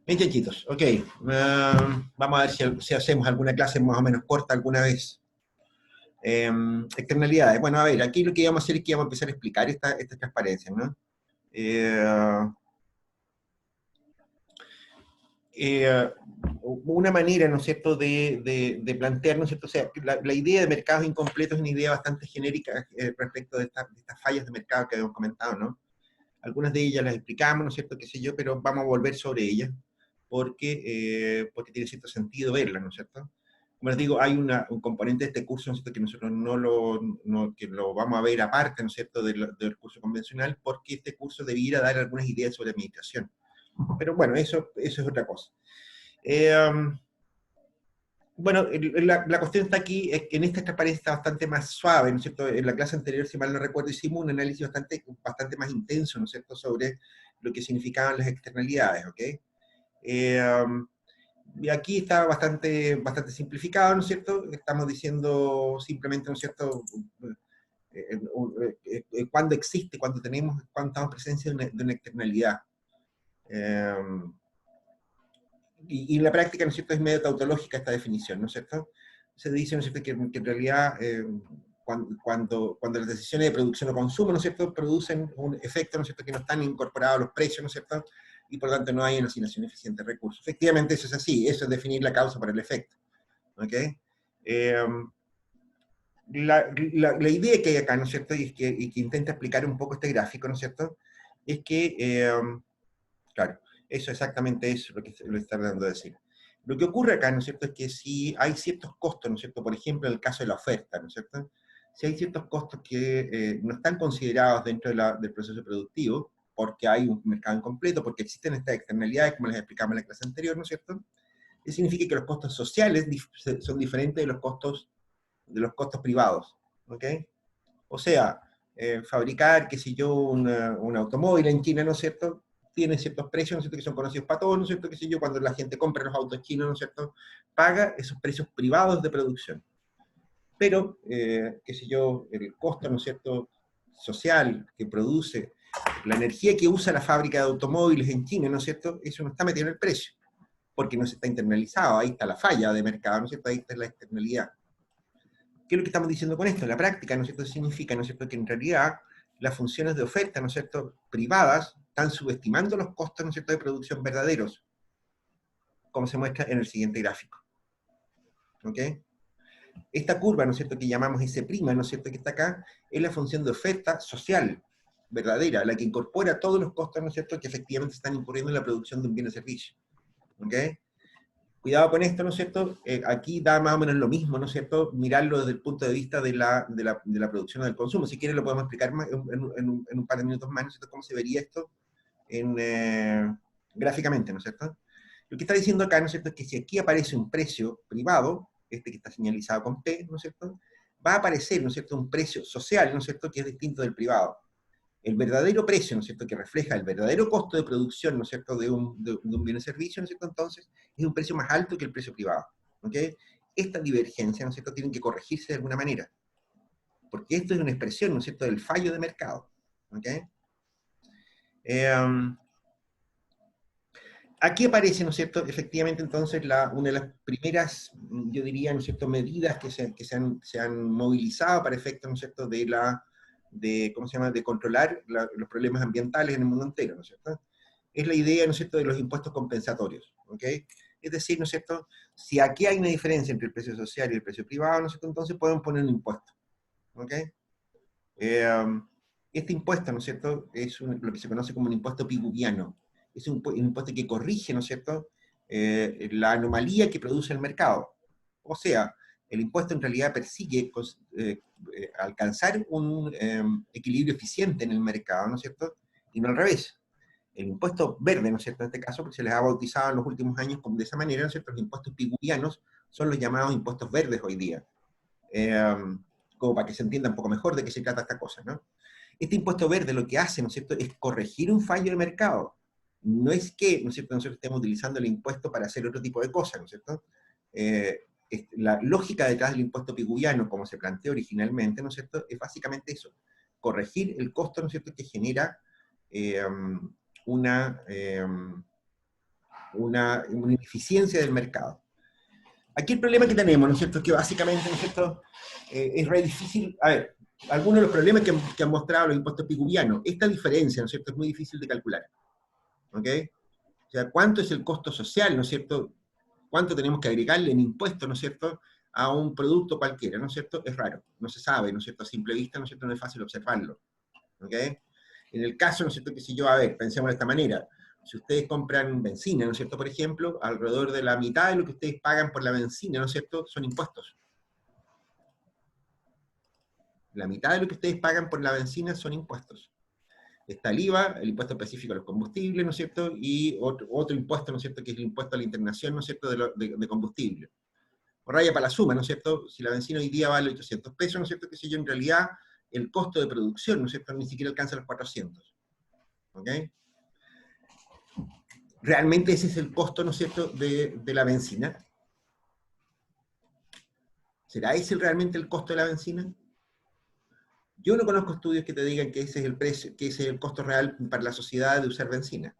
Bien, chanchitos, ok. Vamos a ver si hacemos alguna clase más o menos corta alguna vez. Externalidades. Bueno, a ver, aquí lo que vamos a hacer es que vamos a empezar a explicar esta transparencia, ¿no? Eh, eh, una manera, ¿no es cierto?, de plantear, ¿no es cierto? O sea, la idea de mercados incompletos es una idea bastante genérica respecto de estas fallas de mercado que habíamos comentado, ¿no? Algunas de ellas las explicamos, ¿no es cierto?, qué sé yo, pero vamos a volver sobre ellas porque tiene cierto sentido verlas, ¿no es cierto? Como les digo, hay un componente de este curso, ¿no es cierto?, que nosotros que lo vamos a ver aparte, ¿no es cierto?, del curso convencional, porque este curso debiera dar algunas ideas sobre administración. Pero bueno, eso es otra cosa. Bueno, la cuestión está aquí, es que en esta transparencia está bastante más suave, ¿no es cierto? En la clase anterior, si mal no recuerdo, hicimos un análisis bastante más intenso, ¿no es cierto?, sobre lo que significaban las externalidades, ¿ok? Y aquí está bastante simplificado, ¿no es cierto? Estamos diciendo simplemente, ¿no es cierto?, cuando existe, cuando estamos presencia de una externalidad. Eh, y en la práctica, ¿no es cierto?, es medio tautológica esta definición, ¿no es cierto? Se dice, ¿no es cierto?, que en realidad cuando las decisiones de producción o consumo, ¿no es cierto?, producen un efecto, ¿no es cierto?, que no están incorporados a los precios, ¿no es cierto?, y por lo tanto no hay una asignación eficiente de recursos. Efectivamente eso es así, eso es definir la causa para el efecto, ¿ok? Eh, la idea que hay acá, ¿no es cierto?, y que intenta explicar un poco este gráfico, ¿no es cierto?, es que, claro, eso exactamente es lo que lo está tratando de decir. Lo que ocurre acá, ¿no es cierto?, es que si hay ciertos costos, ¿no es cierto?, por ejemplo, en el caso de la oferta, ¿no es cierto?, si hay ciertos costos que no están considerados dentro del proceso productivo, porque hay un mercado incompleto, porque existen estas externalidades, como les explicamos en la clase anterior, ¿no es cierto?, eso significa que los costos sociales son diferentes de los costos privados, ¿ok? O sea, fabricar, qué sé yo, un automóvil en China, ¿no es cierto?, tiene ciertos precios, ¿no es cierto?, que son conocidos para todos, ¿no es cierto?, qué sé yo, cuando la gente compra los autos chinos, ¿no es cierto?, paga esos precios privados de producción. Pero, qué sé yo, el costo, ¿no es cierto?, social que produce la energía que usa la fábrica de automóviles en China, ¿no es cierto?, eso no está metido en el precio, porque no se está internalizado, ahí está la falla de mercado, ¿no es cierto?, ahí está la externalidad. ¿Qué es lo que estamos diciendo con esto? En la práctica, ¿no es cierto?, significa, ¿no es cierto?, que en realidad las funciones de oferta, ¿no es cierto?, privadas, están subestimando los costos, ¿no es cierto?, de producción verdaderos, como se muestra en el siguiente gráfico. ¿Ok? Esta curva, ¿no es cierto?, que llamamos S', ¿no es cierto?, que está acá, es la función de oferta social, verdadera, la que incorpora todos los costos, ¿no es cierto?, que efectivamente están incurriendo en la producción de un bien o servicio. ¿Ok? Cuidado con esto, ¿no es cierto? Aquí da más o menos lo mismo, ¿no es cierto?, mirarlo desde el punto de vista de la producción o del consumo. Si quieren lo podemos explicar más, en un par de minutos más, ¿no es cierto?, cómo se vería esto gráficamente, ¿no es cierto? Lo que está diciendo acá, ¿no es cierto?, es que si aquí aparece un precio privado, este que está señalizado con P, ¿no es cierto?, va a aparecer, ¿no es cierto?, un precio social, ¿no es cierto?, que es distinto del privado. El verdadero precio, ¿no es cierto?, que refleja el verdadero costo de producción, ¿no es cierto?, de un bien o servicio, ¿no es cierto?, entonces es un precio más alto que el precio privado, ¿ok? Esta divergencia, ¿no es cierto?, tiene que corregirse de alguna manera, porque esto es una expresión, ¿no es cierto?, del fallo de mercado, ¿ok? Aquí aparece, ¿no es cierto?, efectivamente entonces una de las primeras, yo diría, ¿no es cierto?, medidas que se han movilizado para efectos, ¿no es cierto?, ¿cómo se llama?, de controlar los problemas ambientales en el mundo entero, ¿no es cierto? Es la idea, ¿no es cierto?, de los impuestos compensatorios, ¿ok? Es decir, ¿no es cierto?, si aquí hay una diferencia entre el precio social y el precio privado, ¿no es cierto?, entonces podemos poner un impuesto, ¿ok? Este impuesto, ¿no es cierto?, es lo que se conoce como un impuesto pigouviano. Es un impuesto que corrige, ¿no es cierto?, la anomalía que produce el mercado. O sea, el impuesto en realidad persigue alcanzar un equilibrio eficiente en el mercado, ¿no es cierto?, y no al revés. El impuesto verde, ¿no es cierto?, en este caso, porque se les ha bautizado en los últimos años de esa manera, ¿no es cierto?, los impuestos pigouvianos son los llamados impuestos verdes hoy día. Como para que se entienda un poco mejor de qué se trata esta cosa, ¿no? Este impuesto verde lo que hace, ¿no es cierto?, es corregir un fallo de mercado. No es que, ¿no es cierto?, nosotros estemos utilizando el impuesto para hacer otro tipo de cosas, ¿no es cierto? La lógica detrás del impuesto pigouviano, como se planteó originalmente, ¿no es cierto?, es básicamente eso, corregir el costo, ¿no es cierto?, que genera una una ineficiencia del mercado. Aquí el problema que tenemos, ¿no es cierto?, es que básicamente, ¿no es cierto?, es re difícil, a ver, algunos de los problemas que han mostrado los impuestos piguvianos, esta diferencia, ¿no es cierto?, es muy difícil de calcular, ¿ok? O sea, ¿cuánto es el costo social, ¿no es cierto?, cuánto tenemos que agregarle en impuestos, ¿no es cierto?, a un producto cualquiera, ¿no es cierto?, es raro, no se sabe, ¿no es cierto?, a simple vista, ¿no es cierto?, no es fácil observarlo, ¿ok? En el caso, ¿no es cierto?, que si yo, a ver, pensemos de esta manera, si ustedes compran benzina, ¿no es cierto?, por ejemplo, alrededor de la mitad de lo que ustedes pagan por la benzina, ¿no es cierto?, son impuestos. La mitad de lo que ustedes pagan por la benzina son impuestos. Está el IVA, el impuesto específico a los combustibles, ¿no es cierto?, y otro impuesto, ¿no es cierto?, que es el impuesto a la internación, ¿no es cierto?, de combustible. Por raya para la suma, ¿no es cierto?, si la benzina hoy día vale 800 pesos, ¿no es cierto?, que si yo en realidad el costo de producción, ¿no es cierto?, ni siquiera alcanza los 400. ¿Ok? ¿Realmente ese es el costo, ¿no es cierto?, de la benzina? ¿Será ese realmente el costo de la benzina? Yo no conozco estudios que te digan que ese es el precio, que ese es el costo real para la sociedad de usar benzina.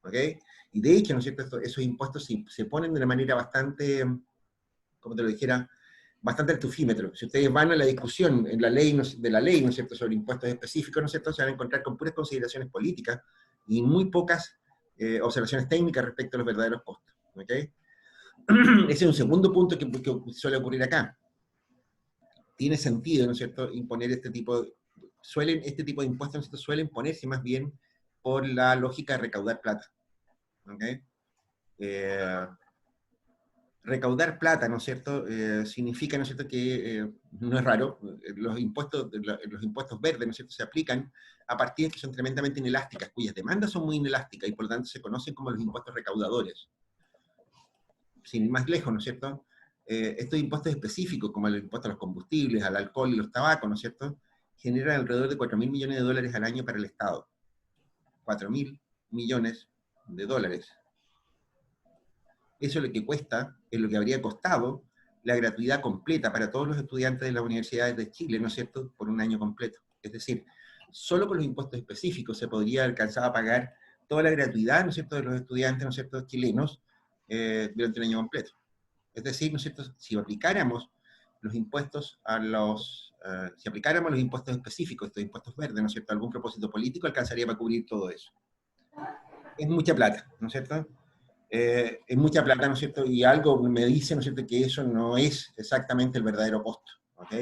¿Ok? Y de hecho, ¿no es cierto?, esos impuestos se ponen de una manera bastante, como te lo dijera, bastante artufímetro. Si ustedes van a la discusión en la ley, de la ley, ¿no es cierto?, sobre impuestos específicos, ¿no es cierto?, se van a encontrar con puras consideraciones políticas y muy pocas observaciones técnicas respecto a los verdaderos costos. ¿Ok? Ese es un segundo punto que suele ocurrir acá. Tiene sentido, ¿no es cierto?, imponer este tipo de impuestos, ¿no es cierto?, suelen ponerse más bien por la lógica de recaudar plata. ¿Ok? Recaudar plata, ¿no es cierto?, significa, ¿no es cierto?, que no es raro, los impuestos verdes, ¿no es cierto?, se aplican a partidas que son tremendamente inelásticas, cuyas demandas son muy inelásticas y por lo tanto se conocen como los impuestos recaudadores. Sin ir más lejos, ¿no es cierto?, estos impuestos específicos, como el impuesto a los combustibles, al alcohol y los tabacos, ¿no es cierto?, generan alrededor de 4.000 millones de dólares al año para el Estado. 4.000 millones de dólares. Eso es lo que cuesta, es lo que habría costado la gratuidad completa para todos los estudiantes de las universidades de Chile, ¿no es cierto?, por un año completo. Es decir, solo con los impuestos específicos se podría alcanzar a pagar toda la gratuidad, ¿no es cierto?, de los estudiantes, ¿no es cierto?, chilenos durante un año completo. Es decir, ¿no es cierto?, si aplicáramos los impuestos específicos, estos impuestos verdes, ¿no es cierto?, a algún propósito político, alcanzaría para cubrir todo eso. Es mucha plata, ¿no es cierto? Es mucha plata, ¿no es cierto? Y algo me dice, ¿no es cierto?, que eso no es exactamente el verdadero costo, ¿ok?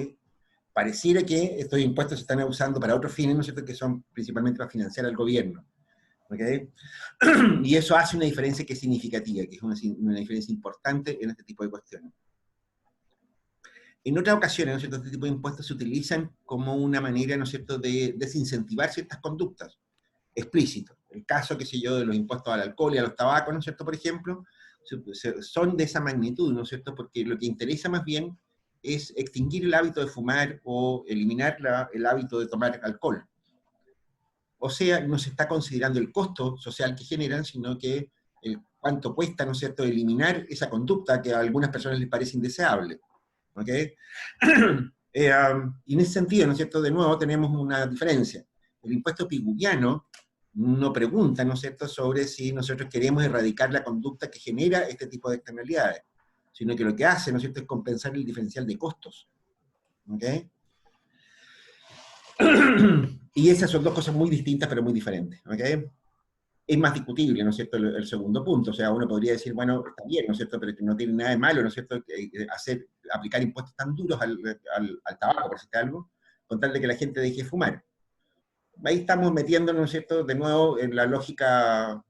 Pareciera que estos impuestos se están usando para otros fines, ¿no es cierto?, que son principalmente para financiar al gobierno, ¿ok? Y eso hace una diferencia que es significativa, que es una diferencia importante en este tipo de cuestiones. En otras ocasiones, ¿no es cierto?, este tipo de impuestos se utilizan como una manera, ¿no es cierto?, de desincentivar ciertas conductas, explícito. El caso, qué sé yo, de los impuestos al alcohol y a los tabacos, ¿no es cierto?, por ejemplo, son de esa magnitud, ¿no es cierto?, porque lo que interesa más bien es extinguir el hábito de fumar o eliminar el hábito de tomar alcohol. O sea, no se está considerando el costo social que generan, sino que cuánto cuesta, ¿no es cierto?, eliminar esa conducta que a algunas personas les parece indeseable. ¿Ok? Y en ese sentido, ¿no es cierto?, de nuevo tenemos una diferencia. El impuesto piguviano no pregunta, ¿no es cierto?, sobre si nosotros queremos erradicar la conducta que genera este tipo de externalidades, sino que lo que hace, ¿no es cierto?, es compensar el diferencial de costos. ¿Ok? Y esas son dos cosas muy distintas, pero muy diferentes. ¿Ok? Es más discutible, ¿no es cierto?, el segundo punto. O sea, uno podría decir, bueno, está bien, ¿no es cierto?, pero que no tiene nada de malo, ¿no es cierto?, aplicar impuestos tan duros al tabaco, por decirte algo, con tal de que la gente deje de fumar. Ahí estamos metiéndonos, ¿no es cierto?, de nuevo en la lógica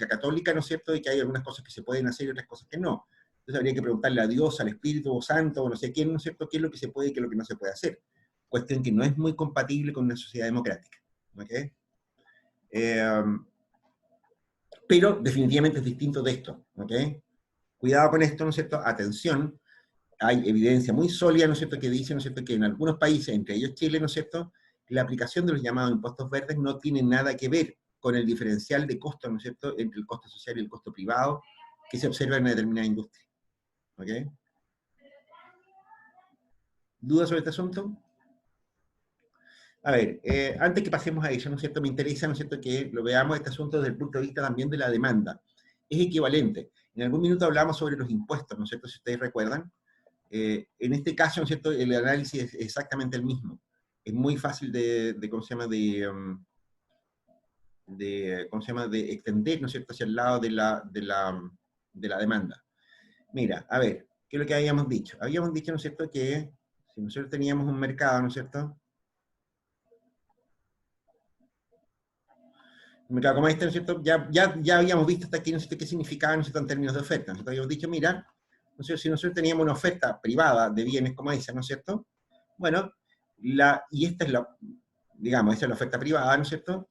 católica, ¿no es cierto?, de que hay algunas cosas que se pueden hacer y otras cosas que no. Entonces habría que preguntarle a Dios, al Espíritu Santo, o no sé quién, ¿no es cierto?, qué es lo que se puede y qué es lo que no se puede hacer. Cuestión que no es muy compatible con una sociedad democrática. ¿Ok? Pero definitivamente es distinto de esto, ¿ok? Cuidado con esto, ¿no es cierto? Atención, hay evidencia muy sólida, ¿no es cierto?, que dice, ¿no es cierto?, que en algunos países, entre ellos Chile, ¿no es cierto?, la aplicación de los llamados impuestos verdes no tiene nada que ver con el diferencial de costo, ¿no es cierto?, entre el costo social y el costo privado que se observa en una determinada industria. ¿Ok? ¿Dudas sobre este asunto? A ver, antes que pasemos a eso, ¿no es cierto?, me interesa, ¿no es cierto?, que lo veamos este asunto desde el punto de vista también de la demanda. es equivalente. En algún minuto hablamos sobre los impuestos, ¿no es cierto? Si ustedes recuerdan. En este caso, ¿no es cierto?, el análisis es exactamente el mismo. Es muy fácil ¿cómo se llama?, ¿cómo se llama?, de extender, ¿no es cierto?, hacia el lado de la demanda. Mira, a ver, ¿qué es lo que habíamos dicho? Habíamos dicho, ¿no es cierto?, que si nosotros teníamos un mercado, ¿no es cierto?, un mercado como este, ¿no es cierto?, ya habíamos visto hasta aquí, ¿no es cierto?, qué significaba, ¿no es cierto?, en términos de oferta. Nosotros habíamos dicho, mira, ¿no es cierto?, si nosotros teníamos una oferta privada de bienes como esa, ¿no es cierto?, bueno, y esta es digamos, esa es la oferta privada, ¿no es cierto?,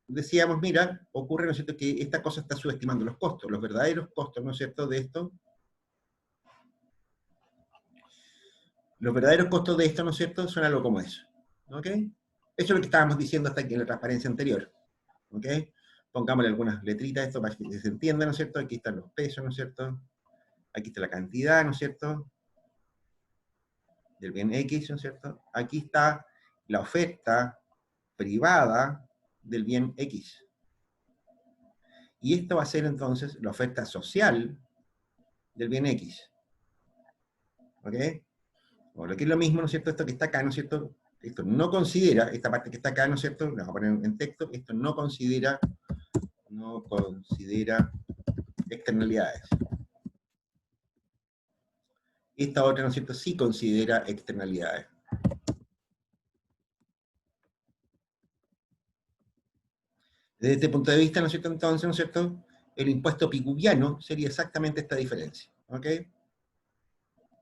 decíamos, mira, ocurre, ¿no es cierto?, que esta cosa está subestimando los costos, los verdaderos costos, ¿no es cierto?, de esto. Los verdaderos costos de esto, ¿no es cierto?, son algo como eso. ¿Ok? Eso es lo que estábamos diciendo hasta aquí en la transparencia anterior. ¿Ok? Pongámosle algunas letritas a esto para que se entienda, ¿no es cierto? Aquí están los pesos, ¿no es cierto? Aquí está la cantidad, ¿no es cierto?, del bien X, ¿no es cierto? Aquí está la oferta privada del bien X. Y esto va a ser entonces la oferta social del bien X. ¿Ok? O lo que es lo mismo, ¿no es cierto?, esto que está acá, ¿no es cierto?, esto no considera, esta parte que está acá, ¿no es cierto?, la vamos a poner en texto, esto no considera externalidades. Esta otra, ¿no es cierto?, sí considera externalidades. Desde este punto de vista, ¿no es cierto?, entonces, ¿no es cierto?, el impuesto piguviano sería exactamente esta diferencia, ¿ok?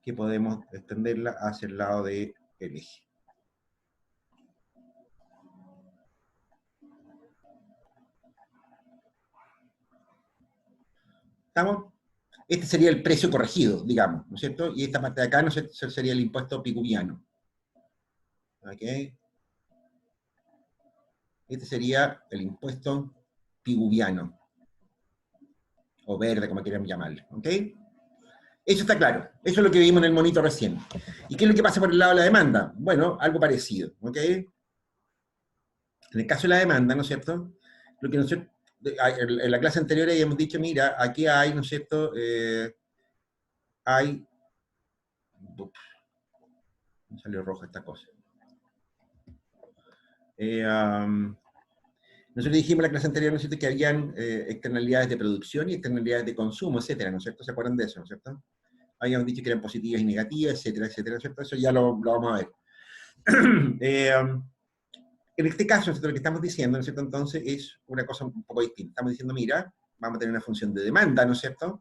Que podemos extenderla hacia el lado del eje. ¿Estamos? Este sería el precio corregido, digamos, ¿no es cierto? Y esta parte de acá, ¿no es cierto?, sería el impuesto piguviano. ¿Ok? Este sería el impuesto piguviano, o verde, como quieran llamarlo. ¿Ok? Eso está claro. Eso es lo que vimos en el monito recién. ¿Y qué es lo que pasa por el lado de la demanda? Bueno, algo parecido. ¿Ok? En el caso de la demanda, ¿no es cierto?, lo que nosotros, en la clase anterior habíamos dicho, mira, aquí hay, ¿no es cierto?, hay... Me salió roja esta cosa. Nosotros dijimos en la clase anterior, ¿no es cierto?, que habían externalidades de producción y externalidades de consumo, etcétera, ¿no es cierto? ¿Se acuerdan de eso, no es cierto? Habíamos dicho que eran positivas y negativas, etcétera, etcétera, ¿no es cierto? Eso ya lo vamos a ver. En este caso, ¿no es cierto?, lo que estamos diciendo, ¿no es cierto?, entonces es una cosa un poco distinta. Estamos diciendo, mira, vamos a tener una función de demanda, ¿no es cierto?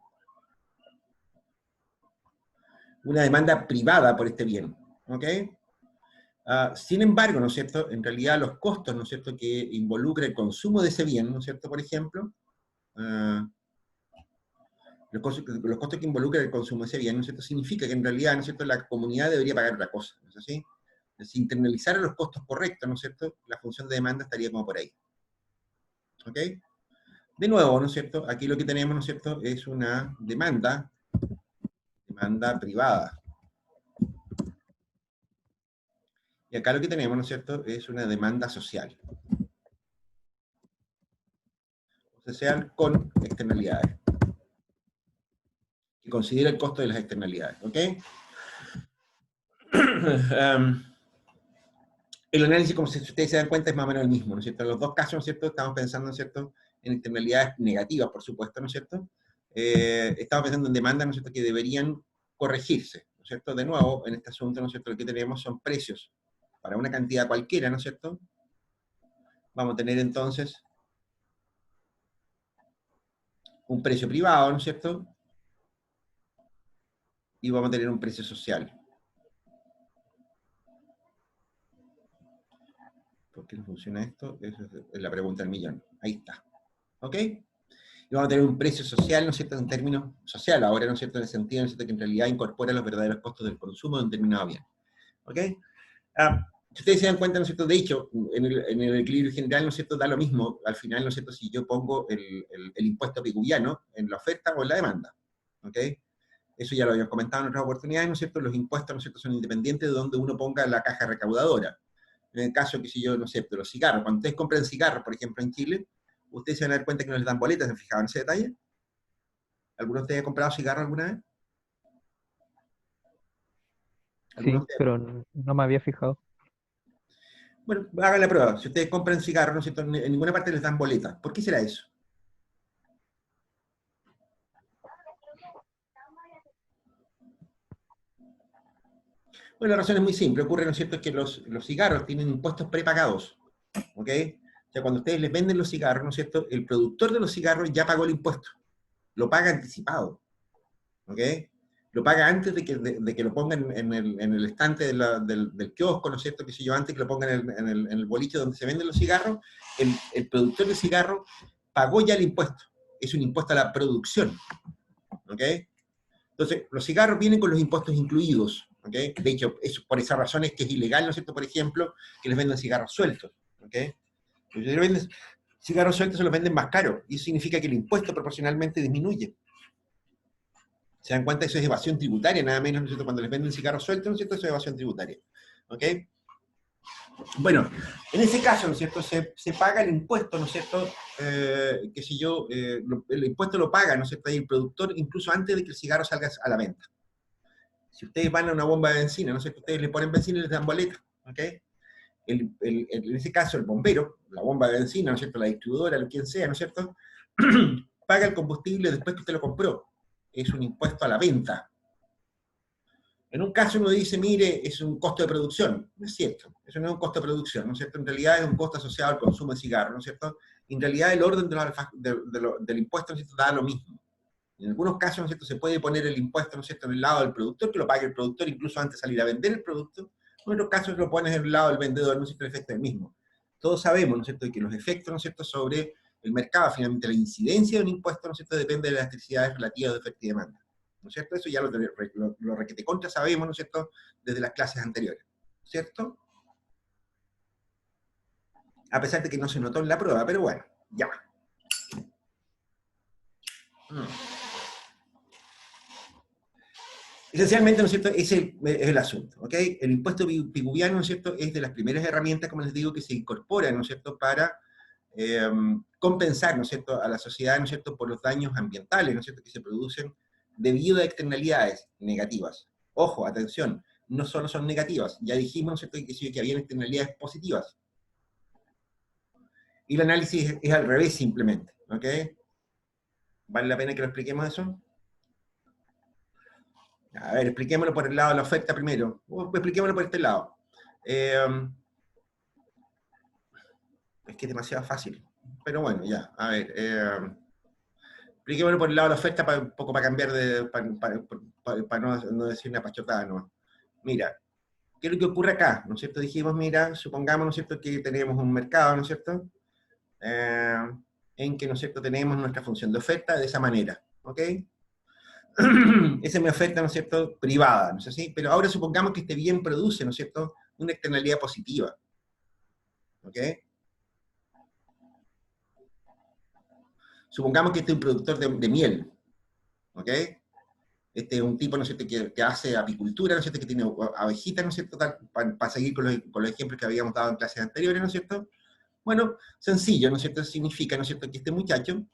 Una demanda privada por este bien, ¿ok? Sin embargo, ¿no es cierto?, en realidad los costos, ¿no es cierto?, que involucra el consumo de ese bien, ¿no es cierto?, por ejemplo, los costos que involucra el consumo de ese bien, ¿no es cierto?, significa que en realidad, ¿no es cierto?, la comunidad debería pagar otra cosa, ¿no es así? Si internalizara los costos correctos, ¿no es cierto?, la función de demanda estaría como por ahí. ¿Ok? De nuevo, ¿no es cierto?, aquí lo que tenemos, ¿no es cierto?, es una demanda privada. Y acá lo que tenemos, ¿no es cierto?, es una demanda social. Social con externalidades. Que considera el costo de las externalidades. ¿Ok? El análisis, como si ustedes se dan cuenta, es más o menos el mismo, ¿no es cierto? En los dos casos, ¿no es cierto?, estamos pensando, ¿no es cierto?, en externalidades negativas, por supuesto, ¿no es cierto? Estamos pensando en demandas, ¿no es cierto?, que deberían corregirse, ¿no es cierto? De nuevo, en este asunto, ¿no es cierto?, lo que tenemos son precios para una cantidad cualquiera, ¿no es cierto? Vamos a tener entonces un precio privado, ¿no es cierto? Y vamos a tener un precio social. ¿Por qué no funciona esto? Esa es la pregunta del millón. Ahí está. ¿Ok? Y vamos a tener un precio social, ¿no es cierto?, en términos social ahora, ¿no es cierto?, en el sentido, ¿no es cierto?, que en realidad incorpora los verdaderos costos del consumo de un determinado bien. ¿Ok? Si ustedes se dan cuenta, ¿no es cierto?, de hecho, en el equilibrio general, ¿no es cierto?, da lo mismo, al final, ¿no es cierto?, si yo pongo el impuesto piguviano en la oferta o en la demanda. ¿Ok? Eso ya lo habíamos comentado en otras oportunidades, ¿no es cierto?, los impuestos, ¿no es cierto?, son independientes de donde uno ponga la caja recaudadora. En el caso, que si yo, no sé, de los cigarros, cuando ustedes compran cigarros, por ejemplo, en Chile, ustedes se van a dar cuenta que no les dan boletas, ¿se han fijado en ese detalle? ¿Alguno de ustedes ha comprado cigarro alguna vez? ¿Alguno de Sí, ustedes? pero no me había fijado. Bueno, hagan la prueba. Si ustedes compran cigarro, ¿no es cierto? En ninguna parte les dan boletas. ¿Por qué será eso? Bueno, la razón es muy simple. Ocurre, ¿no es cierto?, que los cigarros tienen impuestos prepagados. ¿Ok? O sea, cuando ustedes les venden los cigarros, ¿no es cierto?, el productor de los cigarros ya pagó el impuesto. Lo paga anticipado. ¿Ok? Lo paga antes de que lo pongan en el estante del kiosco, ¿no es cierto?, que sé yo, antes que lo pongan en el boliche donde se venden los cigarros, el productor de cigarros pagó ya el impuesto. Es un impuesto a la producción. ¿Ok? Entonces, los cigarros vienen con los impuestos incluidos. ¿Ok? De hecho, por esa razón es que es ilegal, ¿no es cierto?, por ejemplo, que les vendan cigarros sueltos. ¿Ok? Si les venden cigarros sueltos, se los venden más caros. Y eso significa que el impuesto proporcionalmente disminuye. ¿Se dan cuenta? Eso es evasión tributaria, nada menos, ¿no es cierto? Cuando les venden cigarros sueltos, ¿no es cierto? Eso es evasión tributaria. ¿Ok? Bueno, en ese caso, ¿no es cierto?, se paga el impuesto, ¿no es cierto?, qué sé yo, el impuesto lo paga, ¿no es cierto?, el productor, incluso antes de que el cigarro salga a la venta. Si ustedes van a una bomba de benzina, ¿no es cierto?, ustedes le ponen benzina y les dan boleta. ¿Ok? En ese caso, el bombero, la bomba de benzina, ¿no es cierto?, la distribuidora, quien sea, ¿no es cierto?, paga el combustible después que usted lo compró. Es un impuesto a la venta. En un caso uno dice, mire, es un costo de producción. No es cierto, eso no es un costo de producción, ¿no es cierto? En realidad es un costo asociado al consumo de cigarros, ¿no es cierto? En realidad el orden del impuesto, ¿no es cierto?, da lo mismo. En algunos casos, ¿no es cierto?, se puede poner el impuesto, ¿no es cierto?, en el lado del productor, que lo pague el productor incluso antes de salir a vender el producto. En otros casos lo pones en el lado del vendedor, ¿no es cierto?, el efecto es el mismo. Todos sabemos, ¿no es cierto?, que los efectos, ¿no es cierto?, sobre el mercado, finalmente la incidencia de un impuesto, ¿no es cierto?, depende de las elasticidades relativas de oferta y demanda. ¿No es cierto? Eso ya lo requete contra sabemos, ¿no es cierto?, desde las clases anteriores. ¿Cierto? A pesar de que no se notó en la prueba, pero bueno, ya va. Esencialmente, ¿no es cierto?, ese es el asunto, ¿ok? El impuesto piguviano, ¿no es cierto?, es de las primeras herramientas, como les digo, que se incorporan, ¿no es cierto?, para compensar, ¿no es cierto?, a la sociedad, ¿no es cierto?, por los daños ambientales, ¿no es cierto?, que se producen debido a externalidades negativas. Ojo, atención, no solo son negativas, ya dijimos, ¿no es cierto?, que había externalidades positivas. Y el análisis es al revés simplemente, ¿ok? ¿Vale la pena que lo expliquemos eso? A ver, expliquémoslo por el lado de la oferta primero. Expliquémoslo por este lado. Es que es demasiado fácil. Pero bueno, ya. A ver. Expliquémoslo por el lado de la oferta, un poco para cambiar de. Para no decir una pachotada, ¿no? Mira, ¿qué es lo que ocurre acá? ¿No es cierto? Dijimos, mira, supongamos, ¿no es cierto?, que tenemos un mercado, ¿no es cierto?, en que, ¿no es cierto?, tenemos nuestra función de oferta de esa manera. ¿Ok? Esa es mi oferta, ¿no es cierto?, privada, ¿no es así? Pero ahora supongamos que este bien produce, ¿no es cierto?, una externalidad positiva. ¿Ok? Supongamos que este es un productor de miel. ¿Ok? Este es un tipo, ¿no es cierto?, que hace apicultura, ¿no es cierto?, que tiene abejitas, ¿no es cierto?, para seguir con los ejemplos que habíamos dado en clases anteriores, ¿no es cierto? Bueno, sencillo, ¿no es cierto? Significa, ¿no es cierto?, que este muchacho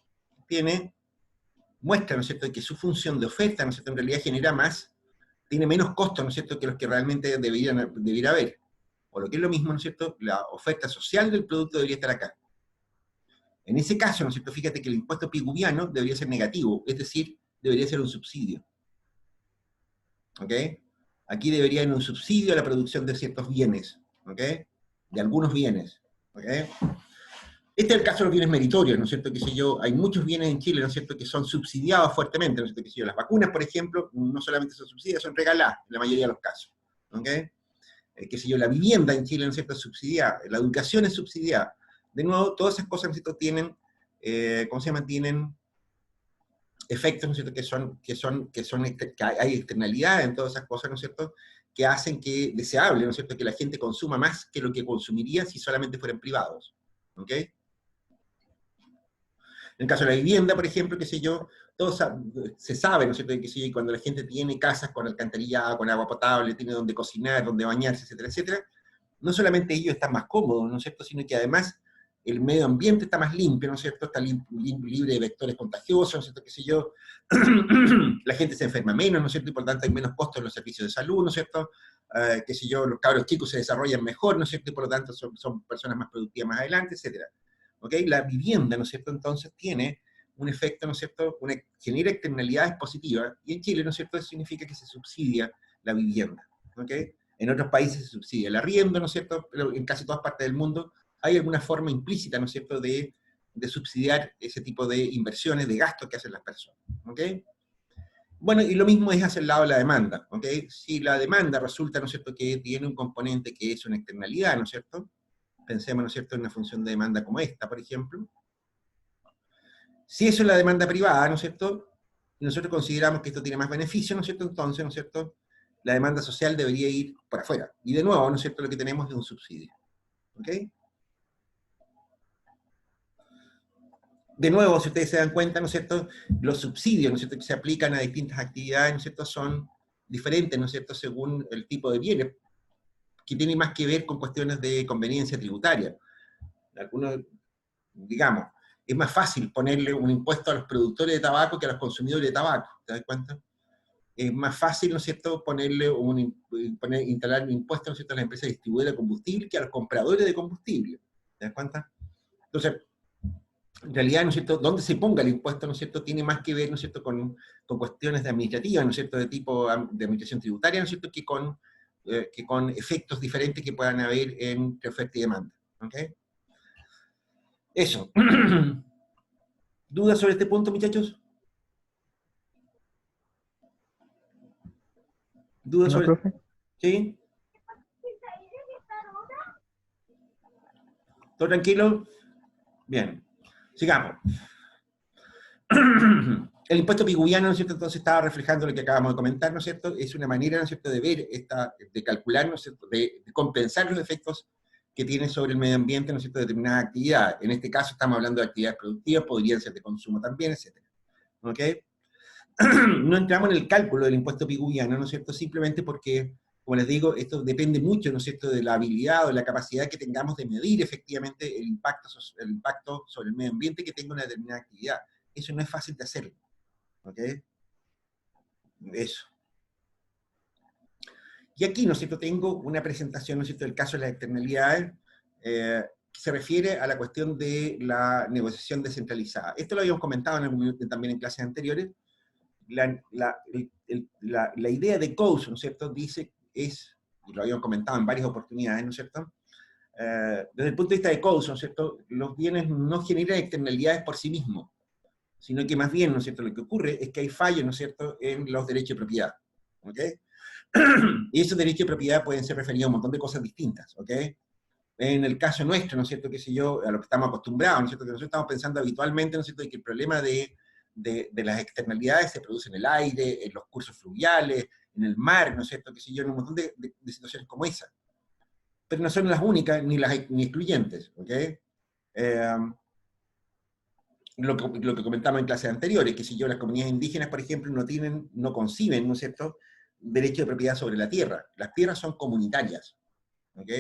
muestra, ¿no es cierto?, que su función de oferta, ¿no es cierto?, en realidad genera más, tiene menos costos, ¿no es cierto?, que los que realmente debiera haber. O lo que es lo mismo, ¿no es cierto?, la oferta social del producto debería estar acá. En ese caso, ¿no es cierto?, fíjate que el impuesto piguviano debería ser negativo, es decir, debería ser un subsidio. ¿Ok? Aquí debería haber un subsidio a la producción de ciertos bienes, ¿ok? De algunos bienes, ¿ok? Este es el caso de los bienes meritorios, ¿no es cierto? Que sé yo, hay muchos bienes en Chile, ¿no es cierto?, que son subsidiados fuertemente, ¿no es cierto? Que sé yo, las vacunas, por ejemplo, no solamente son subsidiadas, son regaladas en la mayoría de los casos, ¿ok? Que sé yo, la vivienda en Chile, ¿no es cierto?, es subsidiada, la educación es subsidiada. De nuevo, todas esas cosas, ¿no es cierto?, tienen, ¿cómo se llama?, tienen efectos, ¿no es cierto?, que hay externalidades en todas esas cosas, ¿no es cierto?, que hacen que deseable, ¿no es cierto?, que la gente consuma más que lo que consumiría si solamente fueran privados, ¿ok? En el caso de la vivienda, por ejemplo, qué sé yo, se sabe, ¿no es cierto?, que sé yo, cuando la gente tiene casas con alcantarillado, con agua potable, tiene donde cocinar, donde bañarse, etcétera, etcétera, no solamente ellos están más cómodos, ¿no es cierto?, sino que además el medio ambiente está más limpio, ¿no es cierto? Está libre de vectores contagiosos, ¿no es cierto? Qué sé yo. La gente se enferma menos, ¿no es cierto? Y por lo tanto hay menos costos en los servicios de salud, ¿no es cierto? Qué sé yo, los cabros chicos se desarrollan mejor, ¿no es cierto? Y por lo tanto son personas más productivas más adelante, etcétera. ¿Ok? La vivienda, ¿no es cierto? Entonces tiene un efecto, ¿no es cierto? Genera externalidades positivas, y en Chile, ¿no es cierto? Eso significa que se subsidia la vivienda, ¿ok? En otros países se subsidia el arriendo, ¿no es cierto? Pero en casi todas partes del mundo hay alguna forma implícita, ¿no es cierto?, de subsidiar ese tipo de inversiones, de gastos que hacen las personas, ¿ok? Bueno, y lo mismo es hacia el lado de la demanda, ¿ok? Si la demanda resulta, ¿no es cierto?, que tiene un componente que es una externalidad, ¿no es cierto? Pensemos, ¿no es cierto?, en una función de demanda como esta, por ejemplo. Si eso es la demanda privada, ¿no es cierto?, y nosotros consideramos que esto tiene más beneficio, ¿no es cierto?, entonces, ¿no es cierto?, la demanda social debería ir por afuera. Y de nuevo, ¿no es cierto?, lo que tenemos es un subsidio, ¿ok? De nuevo, si ustedes se dan cuenta, ¿no es cierto?, los subsidios, ¿no es cierto?, que se aplican a distintas actividades, ¿no es cierto?, son diferentes, ¿no es cierto?, según el tipo de bienes, que tiene más que ver con cuestiones de conveniencia tributaria. Algunos, digamos, es más fácil ponerle un impuesto a los productores de tabaco que a los consumidores de tabaco, ¿te das cuenta? Es más fácil, ¿no es cierto?, instalar un impuesto, ¿no es cierto?, a las empresas distribuidoras de combustible que a los compradores de combustible, ¿te das cuenta? Entonces, en realidad, ¿no es cierto?, donde se ponga el impuesto, ¿no es cierto?, tiene más que ver, ¿no es cierto?, con cuestiones de administrativas, ¿no es cierto?, de tipo de administración tributaria, ¿no es cierto?, que con efectos diferentes que puedan haber entre oferta y demanda, ¿ok? Eso. ¿Dudas sobre este punto, muchachos? ¿Dudas ¿No, sobre...? profe? ¿Sí? ¿Todo tranquilo? Bien. Sigamos. El impuesto piguviano, ¿no es cierto?, entonces estaba reflejando lo que acabamos de comentar, ¿no es cierto? Es una manera, ¿no es cierto?, de ver, de calcular, ¿no es cierto?, de compensar los efectos que tiene sobre el medio ambiente, ¿no es cierto?, determinada actividad. En este caso estamos hablando de actividades productivas, podrían ser de consumo también, etc. ¿Ok? No entramos en el cálculo del impuesto piguviano, ¿no es cierto?, simplemente porque, como les digo, esto depende mucho, ¿no es cierto?, de la habilidad o de la capacidad que tengamos de medir efectivamente el impacto sobre el medio ambiente que tenga una determinada actividad. Eso no es fácil de hacerlo. ¿Ok? Eso. Y aquí, ¿no es cierto?, tengo una presentación, ¿no es cierto?, del caso de las externalidades, que se refiere a la cuestión de la negociación descentralizada. Esto lo habíamos comentado en algún momento también en clases anteriores. La idea de Coase, ¿no es cierto?, dice, y lo habíamos comentado en varias oportunidades, ¿no es cierto?, desde el punto de vista de Coase, ¿no es cierto?, los bienes no generan externalidades por sí mismos, sino que más bien, ¿no es cierto?, lo que ocurre es que hay fallos, ¿no es cierto?, en los derechos de propiedad, ¿ok? Y esos derechos de propiedad pueden ser referidos a un montón de cosas distintas, ¿ok? En el caso nuestro, ¿no es cierto?, qué sé yo, a lo que estamos acostumbrados, ¿no es cierto?, que nosotros estamos pensando habitualmente, ¿no es cierto?, de que el problema de las externalidades se produce en el aire, en los cursos fluviales, en el mar, ¿no es cierto?, qué sé yo, en un montón de situaciones como esa. Pero no son las únicas ni excluyentes, ¿ok? Lo que comentamos en clases anteriores, que si yo, las comunidades indígenas, por ejemplo, no conciben, ¿no es cierto?, derecho de propiedad sobre la tierra. Las tierras son comunitarias, ¿ok?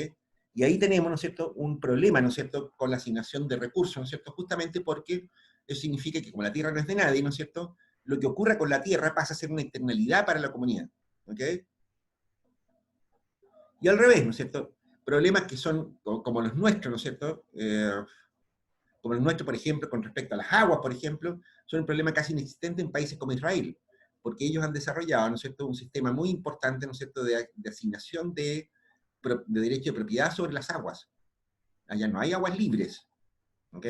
Y ahí tenemos, ¿no es cierto?, un problema, ¿no es cierto?, con la asignación de recursos, ¿no es cierto?, justamente porque eso significa que como la tierra no es de nadie, ¿no es cierto?, lo que ocurra con la tierra pasa a ser una externalidad para la comunidad, ¿ok? Y al revés, ¿no es cierto?, problemas que son como los nuestros, ¿no es cierto?, como el nuestro, por ejemplo, con respecto a las aguas, por ejemplo, son un problema casi inexistente en países como Israel, porque ellos han desarrollado, ¿no es cierto?, un sistema muy importante, ¿no es cierto?, de asignación de derecho de propiedad sobre las aguas. Allá no hay aguas libres, ¿ok?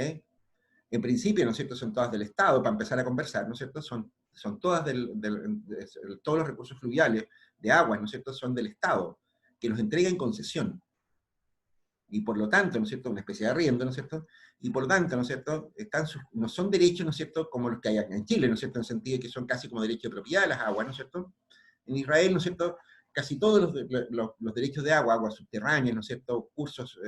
En principio, ¿no es cierto?, son todas del Estado, para empezar a conversar, ¿no es cierto?, son todas todos los recursos fluviales de aguas, ¿no es cierto?, son del Estado, que los entrega en concesión. Y por lo tanto, ¿no es cierto?, una especie de arriendo, ¿no es cierto?, y por lo tanto, ¿no es cierto?, no son derechos, ¿no es cierto?, como los que hay acá en Chile, ¿no es cierto?, en el sentido de que son casi como derechos de propiedad de las aguas, ¿no es cierto? En Israel, ¿no es cierto?, casi todos los derechos de agua, aguas subterráneas, ¿no es cierto?, cursos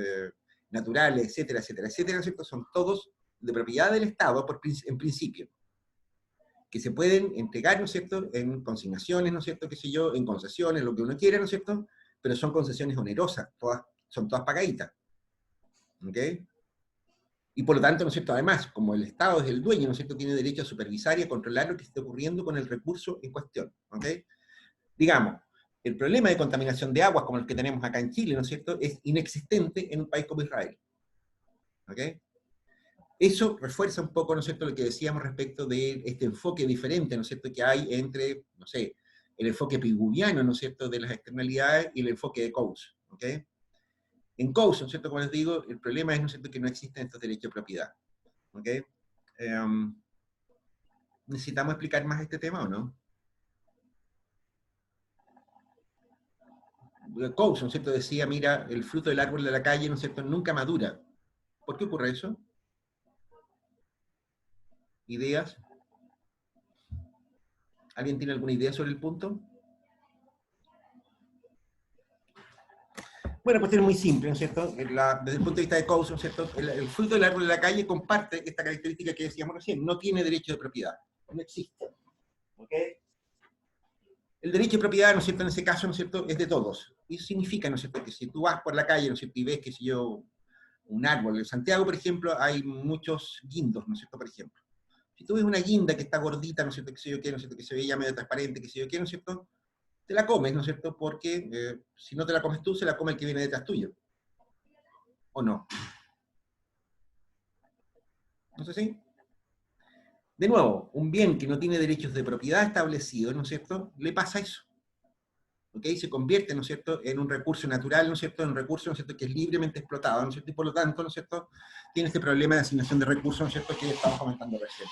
naturales, etcétera, etcétera, etcétera, ¿no es cierto?, son todos de propiedad del Estado en principio, que se pueden entregar, ¿no es cierto?, en consignaciones, ¿no es cierto?, qué sé yo, en concesiones, lo que uno quiera, ¿no es cierto?, pero son concesiones onerosas, son todas pagaditas. ¿Ok? Y por lo tanto, ¿no es cierto?, además, como el Estado es el dueño, ¿no es cierto?, tiene derecho a supervisar y a controlar lo que esté ocurriendo con el recurso en cuestión, ¿ok? Digamos, el problema de contaminación de aguas como el que tenemos acá en Chile, ¿no es cierto?, es inexistente en un país como Israel, ¿ok? Eso refuerza un poco, ¿no es cierto?, lo que decíamos respecto de este enfoque diferente, ¿no es cierto?, que hay entre, no sé, el enfoque pigouviano, ¿no es cierto?, de las externalidades y el enfoque de Coase, ¿ok? En Coase, ¿no es cierto?, como les digo, el problema es, ¿no es cierto?, que no existen estos derechos de propiedad, ¿ok? ¿Necesitamos explicar más este tema o no? Coase, ¿no es cierto?, decía, mira, el fruto del árbol de la calle, ¿no es cierto?, nunca madura. ¿Por qué ocurre eso? ¿Ideas? ¿Alguien tiene alguna idea sobre el punto? Bueno, pues es muy simple, ¿no es cierto? Desde el punto de vista de Coase, ¿no es cierto?, el fruto del árbol de la calle comparte esta característica que decíamos recién, no tiene derecho de propiedad, no existe. ¿Ok? El derecho de propiedad, ¿no es cierto?, en ese caso, ¿no es cierto?, es de todos. Y eso significa, ¿no es cierto?, que si tú vas por la calle, ¿no es cierto?, y ves, qué sé yo, un árbol. En Santiago, por ejemplo, hay muchos guindos, ¿no es cierto?, por ejemplo. Si tú ves una guinda que está gordita, ¿no es cierto?, que sé yo qué, ¿no es cierto?, que se ve ya medio transparente, que sé yo qué, ¿no es cierto?, te la comes, ¿no es cierto?, porque si no te la comes tú, se la come el que viene detrás tuyo. ¿O no? ¿No es así? De nuevo, un bien que no tiene derechos de propiedad establecidos, ¿no es cierto?, le pasa eso. ¿Ok? Se convierte, ¿no es cierto?, en un recurso natural, ¿no es cierto?, en un recurso, ¿no es cierto?, que es libremente explotado, ¿no es cierto?, y por lo tanto, ¿no es cierto?, tiene este problema de asignación de recursos, ¿no es cierto?, que estamos comentando recién.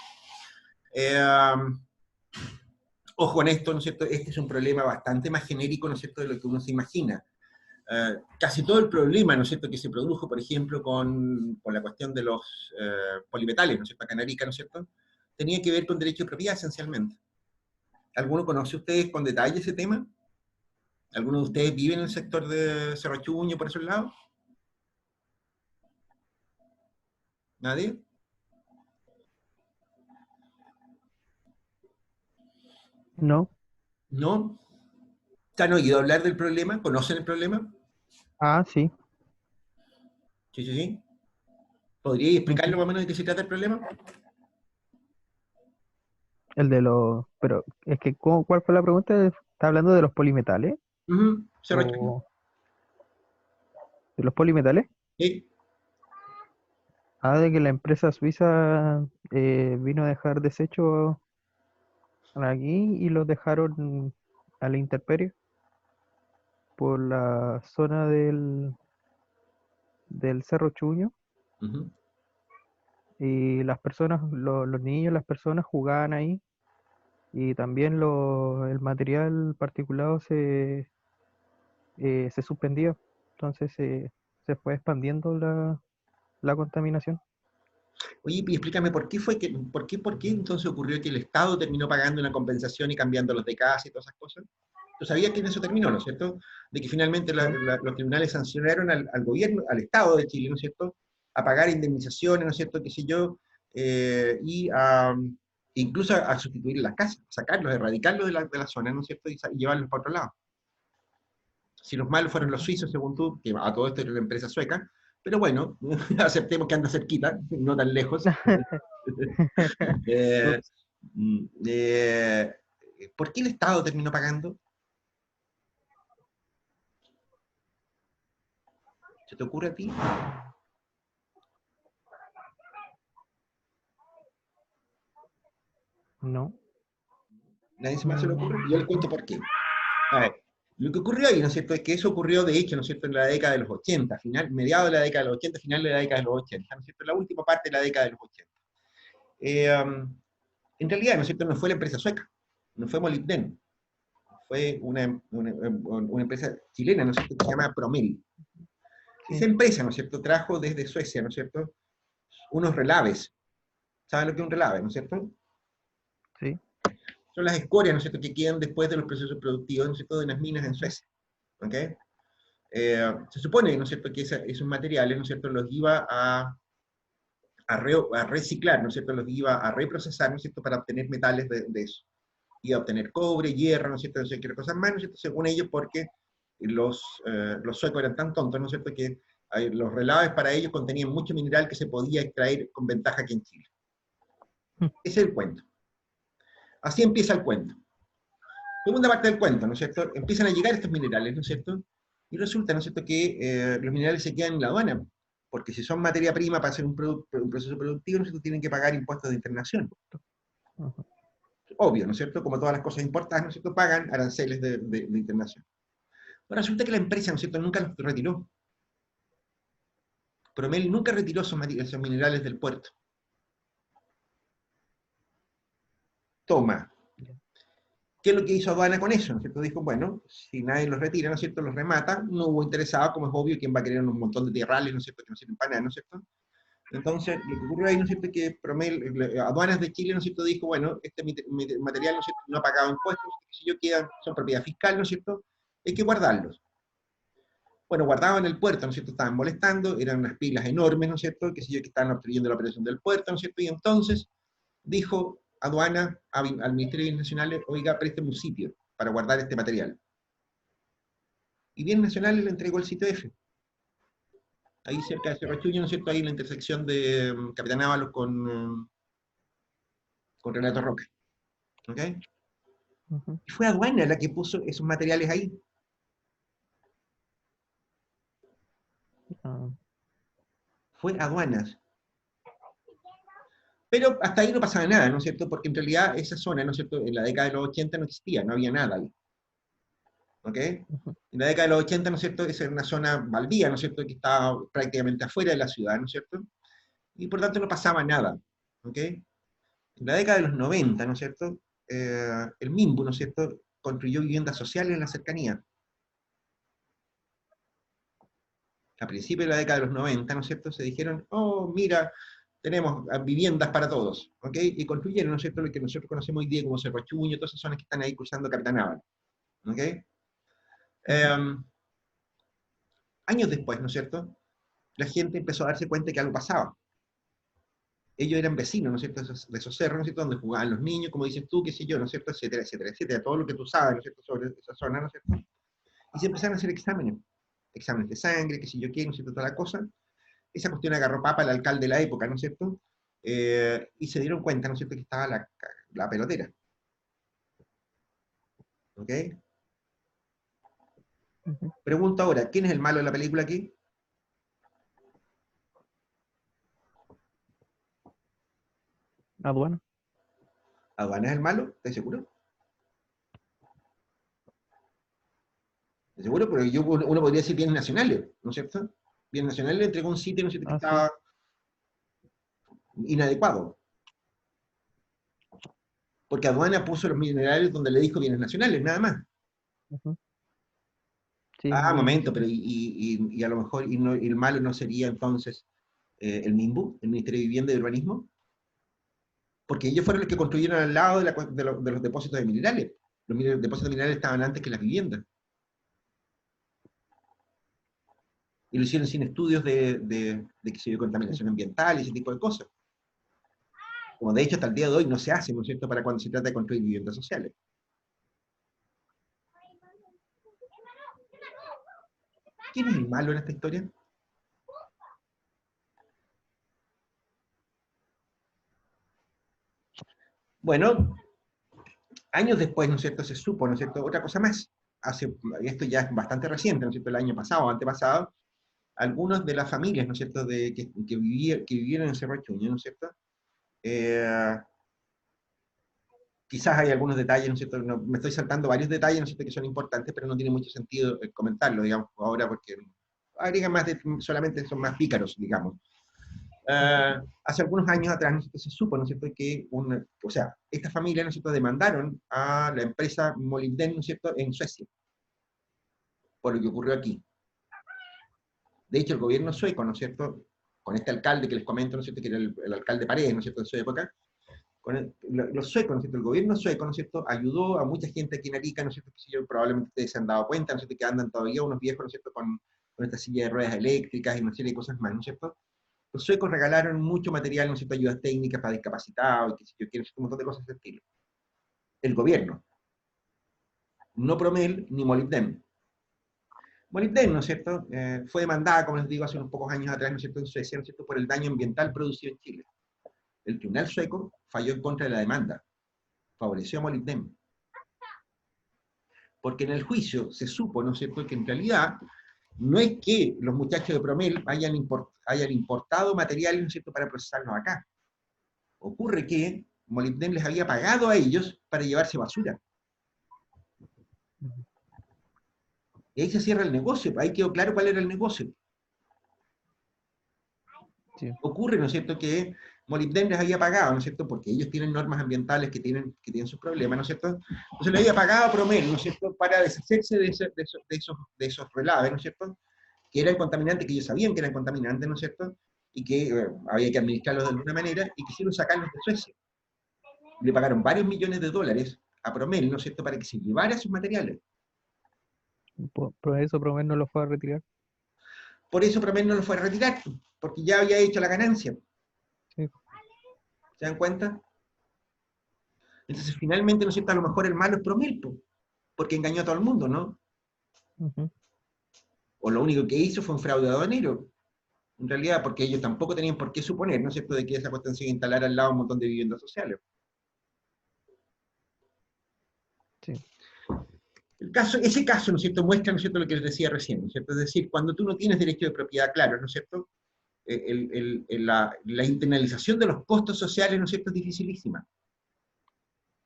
Ojo en esto, ¿no es cierto?, este es un problema bastante más genérico, ¿no es cierto?, de lo que uno se imagina. Casi todo el problema, ¿no es cierto?, que se produjo, por ejemplo, con la cuestión de los polimetales, ¿no es cierto?, canarica, ¿no es cierto?, tenía que ver con derecho de propiedad, esencialmente. ¿Alguno conoce ustedes con detalle ese tema? ¿Alguno de ustedes vive en el sector de Cerro Chuño, por esos lados? ¿Nadie? No. ¿No? ¿Se han oído hablar del problema? ¿Conocen el problema? Ah, sí. Sí, sí, sí. ¿Podría explicarlo Ujú. más o menos de qué se trata el problema? El de los... Pero es que, ¿cuál fue la pregunta? ¿Está hablando de los polimetales? Cerro Chuño. ¿O de los polimetales? Sí. Ah, de que la empresa suiza vino a dejar desechos aquí y los dejaron a la intemperie por la zona del Cerro Chuño, Ujú. y las personas, los niños, las personas jugaban ahí, y también el material particulado se suspendió. Entonces se fue expandiendo la contaminación. Oye, y explícame, por qué entonces ocurrió que el Estado terminó pagando una compensación y cambiando los DKs y todas esas cosas? Tú sabías que en eso terminó, ¿no es cierto? De que finalmente Sí. los tribunales sancionaron al gobierno, al Estado de Chile, ¿no es cierto?, a pagar indemnizaciones, ¿no es cierto?, qué sé yo, y incluso a sustituir las casas, sacarlos, erradicarlos de la zona, ¿no es cierto?, y llevarlos para otro lado. Si los malos fueron los Ujú. suizos, según tú, que a todo esto era una empresa sueca, pero bueno, aceptemos que anda cerquita, no tan lejos. Eh, Ups. mm, eh, ¿Por qué el Estado terminó pagando? ¿Se te ocurre a ti? No. ¿Nadie más se le ocurre? Yo les Mm, cuento por qué. A ver, lo que ocurrió ahí, ¿no es cierto?, es que eso ocurrió, de hecho, ¿no es cierto?, en la década de los 80, mediados de la década de los 80, final de la década de los 80, ¿no es cierto?, la última parte de la década de los 80. En realidad, ¿no es cierto?, no fue la empresa sueca, no fue Molybden, fue una empresa chilena, ¿no es cierto?, que se llama Promel. Esa sí, empresa, ¿no es cierto?, trajo desde Suecia, ¿no es cierto?, unos relaves. ¿Saben lo que es un relave, no es cierto? sí. Son las escorias, ¿no es cierto?, que quedan después de los procesos productivos, ¿no es cierto?, de las minas en Ujú. Suecia. ¿Ok? Se supone, ¿no es cierto?, que esos materiales, ¿no es cierto?, los iba a reciclar, ¿no es cierto?, los iba a reprocesar, ¿no es cierto?, para obtener metales de eso. Iba a obtener cobre, hierro, ¿no es cierto?, no sé qué cosas más, ¿no es cierto?, según ellos, porque los suecos eran tan tontos, ¿no es cierto?, que Los relaves para ellos contenían mucho mineral que se podía extraer con ventaja aquí en Chile. Ese es el cuento. Así empieza el cuento. Segunda parte del cuento, ¿no es cierto? Empiezan a llegar estos minerales, ¿no es cierto? Y resulta, ¿no es cierto?, que los minerales se quedan en la aduana, porque si son materia prima para hacer un proceso productivo, ¿no es cierto?, tienen que pagar impuestos de internación. Ujú. Obvio, ¿no es cierto? Como todas las cosas importadas, ¿no es cierto?, pagan aranceles de internación. Pero resulta que la empresa, ¿no es cierto?, nunca los retiró. Promel nunca retiró esos minerales del puerto. Toma. Ya. ¿Qué es lo que hizo aduana con eso? ¿No es cierto? Dijo, bueno, si nadie los retira, ¿no es cierto?, los remata, no hubo interesado, como es obvio, quién va a querer un montón de tierrales, ¿no es cierto?, que no sirven para nada, ¿no es cierto? Entonces, lo que ocurrió ahí, ¿no es cierto?, que Aduanas de Chile, ¿no es cierto?, dijo, bueno, este material, ¿no es cierto?, no ha pagado impuestos, si yo quedan, son propiedad fiscal, ¿no es cierto?, hay que guardarlos. Bueno, guardaban en el puerto, ¿no es cierto?, estaban molestando, eran unas pilas enormes, ¿no es cierto?, que estaban obstruyendo la operación del puerto, ¿no es cierto?, y entonces dijo Aduana al Ministerio de Bienes Nacionales, oiga, présteme un sitio para guardar este material. Y Bienes Nacionales le entregó el sitio F, ahí cerca de Cerro Chuño, ¿no es cierto?, ahí en la intersección de Capitán Ábalos con Renato Roca. ¿Ok? Ujú. Y fue Aduana la que puso esos materiales ahí. Ah, Fue Aduanas. Pero hasta ahí no pasaba nada, ¿no es cierto? Porque en realidad esa zona, ¿no es cierto?, en la década de los 80 no existía, no había nada ahí. ¿Ok? ujú. En la década de los 80, ¿no es cierto?, esa era una zona baldía, ¿no es cierto?, que estaba prácticamente afuera de la ciudad, ¿no es cierto? Y por tanto no pasaba nada. ¿Ok? En la década de los 90, ¿no es cierto?, el MIMBU, ¿no es cierto?, construyó viviendas sociales en la cercanía. A principios de la década de los 90, ¿no es cierto?, se dijeron, oh, mira, tenemos viviendas para todos, ¿ok? Y construyeron, ¿no es cierto?, lo que nosotros conocemos hoy día como Cerro Chuño, todas esas zonas que están ahí cruzando Capitán Ábalos, ¿ok? Ujú. Años después, ¿no es cierto?, la gente empezó a darse cuenta que algo pasaba. Ellos eran vecinos, ¿no es cierto?, de esos cerros, ¿no es cierto?, donde jugaban los niños, como dices tú, qué sé yo, ¿no es cierto?, etcétera, etcétera, etcétera, todo lo que tú sabes, ¿no es cierto?, sobre esa zona, ¿no es cierto? Y se empezaron a hacer exámenes de sangre, qué sé yo qué, ¿no es cierto?, toda la cosa. Esa cuestión agarró papa al alcalde de la época, ¿no es cierto? Y se dieron cuenta, ¿no es cierto?, que estaba la pelotera. ¿Ok? Ujú. Pregunto ahora, ¿quién es el malo de la película aquí? Aduana. ¿Aduana es el malo? ¿Estás seguro? ¿Estás seguro? Porque uno podría decir bienes nacionales, ¿no es cierto? Bienes nacionales le entregó un sitio, ¿no es cierto?, que Ah, sí. estaba inadecuado. Porque aduana puso los minerales donde le dijo bienes nacionales, nada más. Ujú. Sí, Ah, bienes momento, pero nacionales. y a lo mejor y el malo no sería entonces el MIMBU, el Ministerio de Vivienda y Urbanismo, porque ellos fueron los que construyeron al lado de los depósitos de minerales. Los depósitos de minerales estaban antes que las viviendas. Y lo hicieron sin estudios qué sé yo, Sí. contaminación ambiental y ese tipo de cosas. Como de hecho hasta el día de hoy no se hace, ¿no es cierto?, para cuando se trata de construir viviendas sociales. ¿Quién es el malo en esta historia? Bueno, años después, ¿no es cierto?, se supo, ¿no es cierto?, otra cosa más. Esto ya es bastante reciente, ¿no es cierto?, el año pasado o antepasado, algunos de las familias, ¿no es cierto?, que vivieron en Cerro Chuño, ¿no es cierto?, eh, quizás hay algunos detalles, ¿no es cierto?, me estoy saltando varios detalles, ¿no es cierto?, que son importantes, pero no tiene mucho sentido comentarlo, digamos, ahora, porque agregan más solamente son más pícaros, digamos. Ujú. Hace algunos años atrás, ¿no es cierto?, se supo, ¿no es cierto?, que o sea, esta familia, ¿no es cierto?, demandaron a la empresa Molibdén, ¿no es cierto?, en Suecia, por lo que ocurrió aquí. De hecho, el gobierno sueco, ¿no es cierto?, con este alcalde que les comento, ¿no es cierto?, que era el alcalde Paredes, ¿no es cierto?, de su época, los suecos, ¿no es cierto?, el gobierno sueco, ¿no es cierto?, ayudó a mucha gente aquí en Arica, ¿no es cierto?, que si yo, probablemente ustedes se han dado cuenta, ¿no es cierto?, que andan todavía unos viejos, ¿no es cierto?, con esta silla de ruedas eléctricas y una serie de cosas más, ¿no es cierto? Los suecos regalaron mucho material, ¿no es cierto?, ayudas técnicas para discapacitados, y que si yo quiero, un montón de cosas de ese estilo. El gobierno, no Promel ni Molibdén. Molybdeno, ¿no es cierto? Fue demandada, como les digo, hace unos pocos años atrás, ¿no es cierto?, en Suecia, ¿no es cierto?, por el daño ambiental producido en Chile. El tribunal sueco falló en contra de la demanda, favoreció a Molybdeno. Porque en el juicio se supo, ¿no es cierto?, que en realidad no es que los muchachos de Promel hayan importado materiales, ¿no es cierto?, para procesarlos acá. Ocurre que Molybdeno les había pagado a ellos para llevarse basura. Y ahí se cierra el negocio, ahí quedó claro cuál era el negocio. Sí. Ocurre, ¿no es cierto?, que Molybdeno les había pagado, ¿no es cierto?, porque ellos tienen normas ambientales que tienen sus problemas, ¿no es cierto? Entonces le había pagado a Promel, ¿no es cierto?, para deshacerse de esos relaves, ¿no es cierto?, que eran contaminantes, que ellos sabían que eran contaminantes, ¿no es cierto?, y que había que administrarlos de alguna manera, y quisieron sacarlos de Suecia. Le pagaron varios millones de dólares a Promel, ¿no es cierto?, para que se llevara sus materiales. Por eso Promer no lo fue a retirar. Por eso Promel no lo fue a retirar, porque ya había hecho la ganancia. Sí. ¿Se dan cuenta? Entonces, finalmente, ¿no es cierto?, a lo mejor el malo es Promel, porque engañó a todo el mundo, ¿no? Ujú. O lo único que hizo fue un fraude aduanero, en realidad, porque ellos tampoco tenían por qué suponer, ¿no es cierto?, de que esa cuestión se iba a instalar al lado un montón de viviendas sociales. Sí. Ese caso, ¿no es cierto?, muestra, ¿no es cierto?, lo que les decía recién, ¿no es cierto? Es decir, cuando tú no tienes derecho de propiedad claro, ¿no es cierto?, la internalización de los costos sociales, ¿no es cierto?, es dificilísima.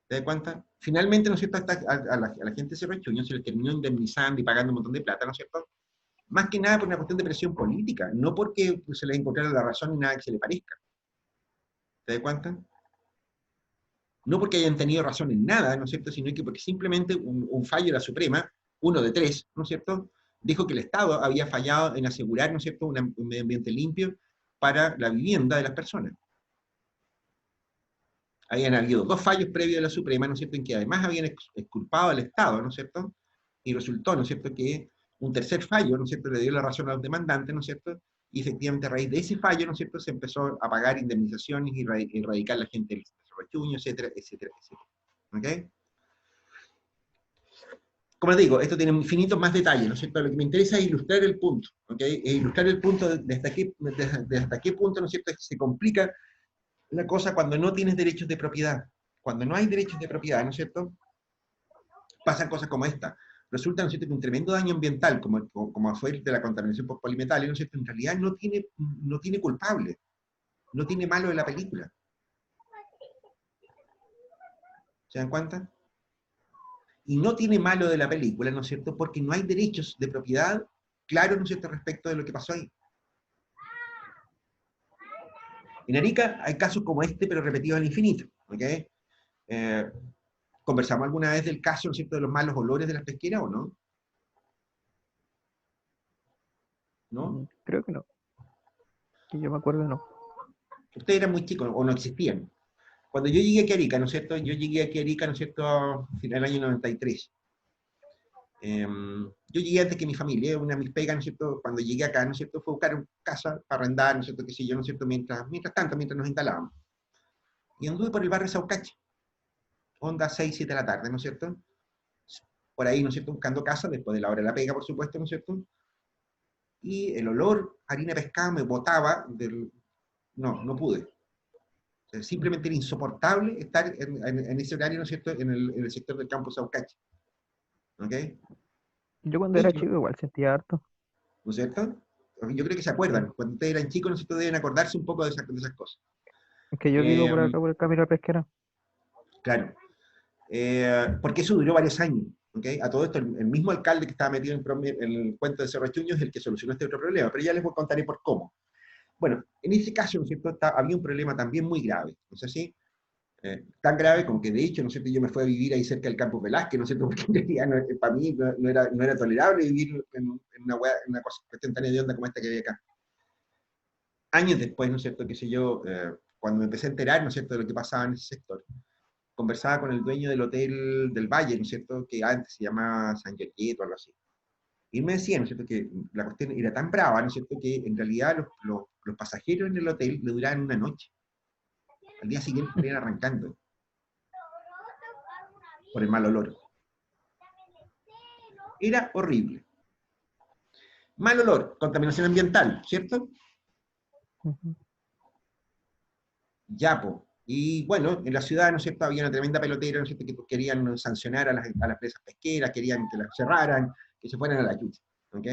¿Te das cuenta? Finalmente, ¿no es cierto?, a la gente de Cerro Chuño se le terminó indemnizando y pagando un montón de plata, ¿no es cierto?, más que nada por una cuestión de presión política, no porque se le encontrara la razón ni nada que se le parezca. ¿Te das cuenta? No porque hayan tenido razón en nada, ¿no es cierto?, sino que porque simplemente un fallo de la Suprema, uno de tres, ¿no es cierto?, dijo que el Estado había fallado en asegurar, ¿no es cierto?, un medio ambiente limpio para la vivienda de las personas. Habían habido dos fallos previos de la Suprema, ¿no es cierto?, en que además habían exculpado al Estado, ¿no es cierto?, y resultó, ¿no es cierto?, que un tercer fallo, ¿no es cierto?, le dio la razón a los demandantes, ¿no es cierto?, y efectivamente a raíz de ese fallo, ¿no es cierto?, se empezó a pagar indemnizaciones y erradicar a la gente del Cerro, etcétera, etcétera, etcétera. ¿Ok? Como les digo, esto tiene infinitos más detalles, ¿no es cierto? Lo que me interesa es ilustrar el punto, ¿ok? Ilustrar el punto de hasta qué punto, ¿no es cierto?, se complica la cosa cuando no tienes derechos de propiedad. Cuando no hay derechos de propiedad, ¿no es cierto?, pasan cosas como esta. Resulta, ¿no es cierto?, que un tremendo daño ambiental, como fue de la contaminación por polimetales, ¿no es cierto?, en realidad no tiene culpable, no tiene malo de la película. ¿Se dan cuenta? Y no tiene malo de la película, ¿no es cierto?, porque no hay derechos de propiedad claros, ¿no es cierto?, respecto de lo que pasó ahí. En Arica hay casos como este, pero repetidos al infinito. ¿Ok? ¿Conversamos alguna vez del caso, ¿no es cierto?, de los malos olores de las pesqueras o no? ¿No? Creo que no. Que yo me acuerdo, no. Ustedes eran muy chicos o no existían. Cuando yo llegué aquí a Arica, ¿no es cierto? Yo llegué aquí a Arica, ¿no es cierto?, en el año 93. Yo llegué antes que mi familia, una de mis pegas, ¿no es cierto?, cuando llegué acá, ¿no es cierto?, fue buscar una casa para arrendar, ¿no es cierto?, qué sé yo, ¿no es cierto?, mientras tanto, mientras nos instalábamos. Y anduve por el barrio Saucache, onda 6, 7 de la tarde, ¿no es cierto?, por ahí, ¿no es cierto?, buscando casa, después de la hora de la pega, por supuesto, ¿no es cierto?, y el olor a harina de pescado me botaba no pude. O sea, simplemente era insoportable estar en ese horario, ¿no es cierto?, en el sector del campo Saucache. ¿Ok? Yo cuando Y era yo, chico igual sentía harto. ¿no es cierto? Yo creo que se Sí. acuerdan, cuando ustedes eran chicos, ¿no es cierto?, deben acordarse un poco de esas cosas. Es que yo vivo Eh, por acá, por el camino pesquera. claro, porque eso duró varios años. ¿Okay? A todo esto, el mismo alcalde que estaba metido en el cuento de Cerro Chuño es el que solucionó este otro problema, pero ya les contaré por cómo. Bueno, en ese caso, ¿no es cierto?, había un problema también muy grave, ¿no es así? Tan grave como que de hecho, ¿no es cierto?, yo me fui a vivir ahí cerca del Campo Velázquez, ¿no es cierto?, porque en realidad para mí no era tolerable vivir en una cuestión tan hedionda como esta que había acá. Años después, ¿no es cierto?, qué sé yo, cuando me empecé a enterar, ¿no es cierto?, de lo que pasaba en ese sector, conversaba con el dueño del Hotel del Valle, ¿no es cierto?, que antes se llamaba San Giorgio o algo así. Y él me decía, ¿no es cierto?, que la cuestión era tan brava, ¿no es cierto?, que en realidad los pasajeros en el hotel le duraban una noche. Al día siguiente estarían arrancando por el mal olor. Era horrible. Mal olor, contaminación ambiental, ¿cierto? Ujú. Yapo. Y bueno, en la ciudad, ¿no es cierto?, había una tremenda pelotera, ¿no es cierto?, que querían sancionar a las empresas pesqueras, querían que las cerraran, que se fueran a la chucha. ¿Ok?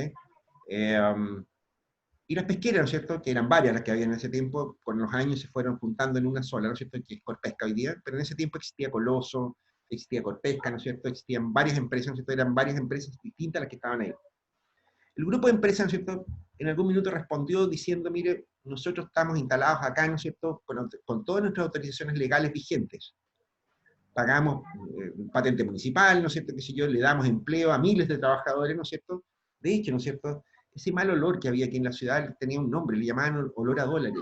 Y las pesqueras, ¿no es cierto?, que eran varias las que había en ese tiempo, con los años se fueron juntando en una sola, ¿no es cierto?, que es Corpesca hoy día, pero en ese tiempo existía Coloso, existía Corpesca, ¿no es cierto?, existían varias empresas, ¿no es cierto?, eran varias empresas distintas las que estaban ahí. El grupo de empresas, ¿no es cierto?, en algún minuto respondió diciendo, mire, nosotros estamos instalados acá, ¿no es cierto?, con todas nuestras autorizaciones legales vigentes. Pagamos patente municipal, ¿no es cierto?, qué sé yo, le damos empleo a miles de trabajadores, ¿no es cierto? De hecho, ¿no es cierto?, ese mal olor que había aquí en la ciudad tenía un nombre, le llamaban olor a dólares,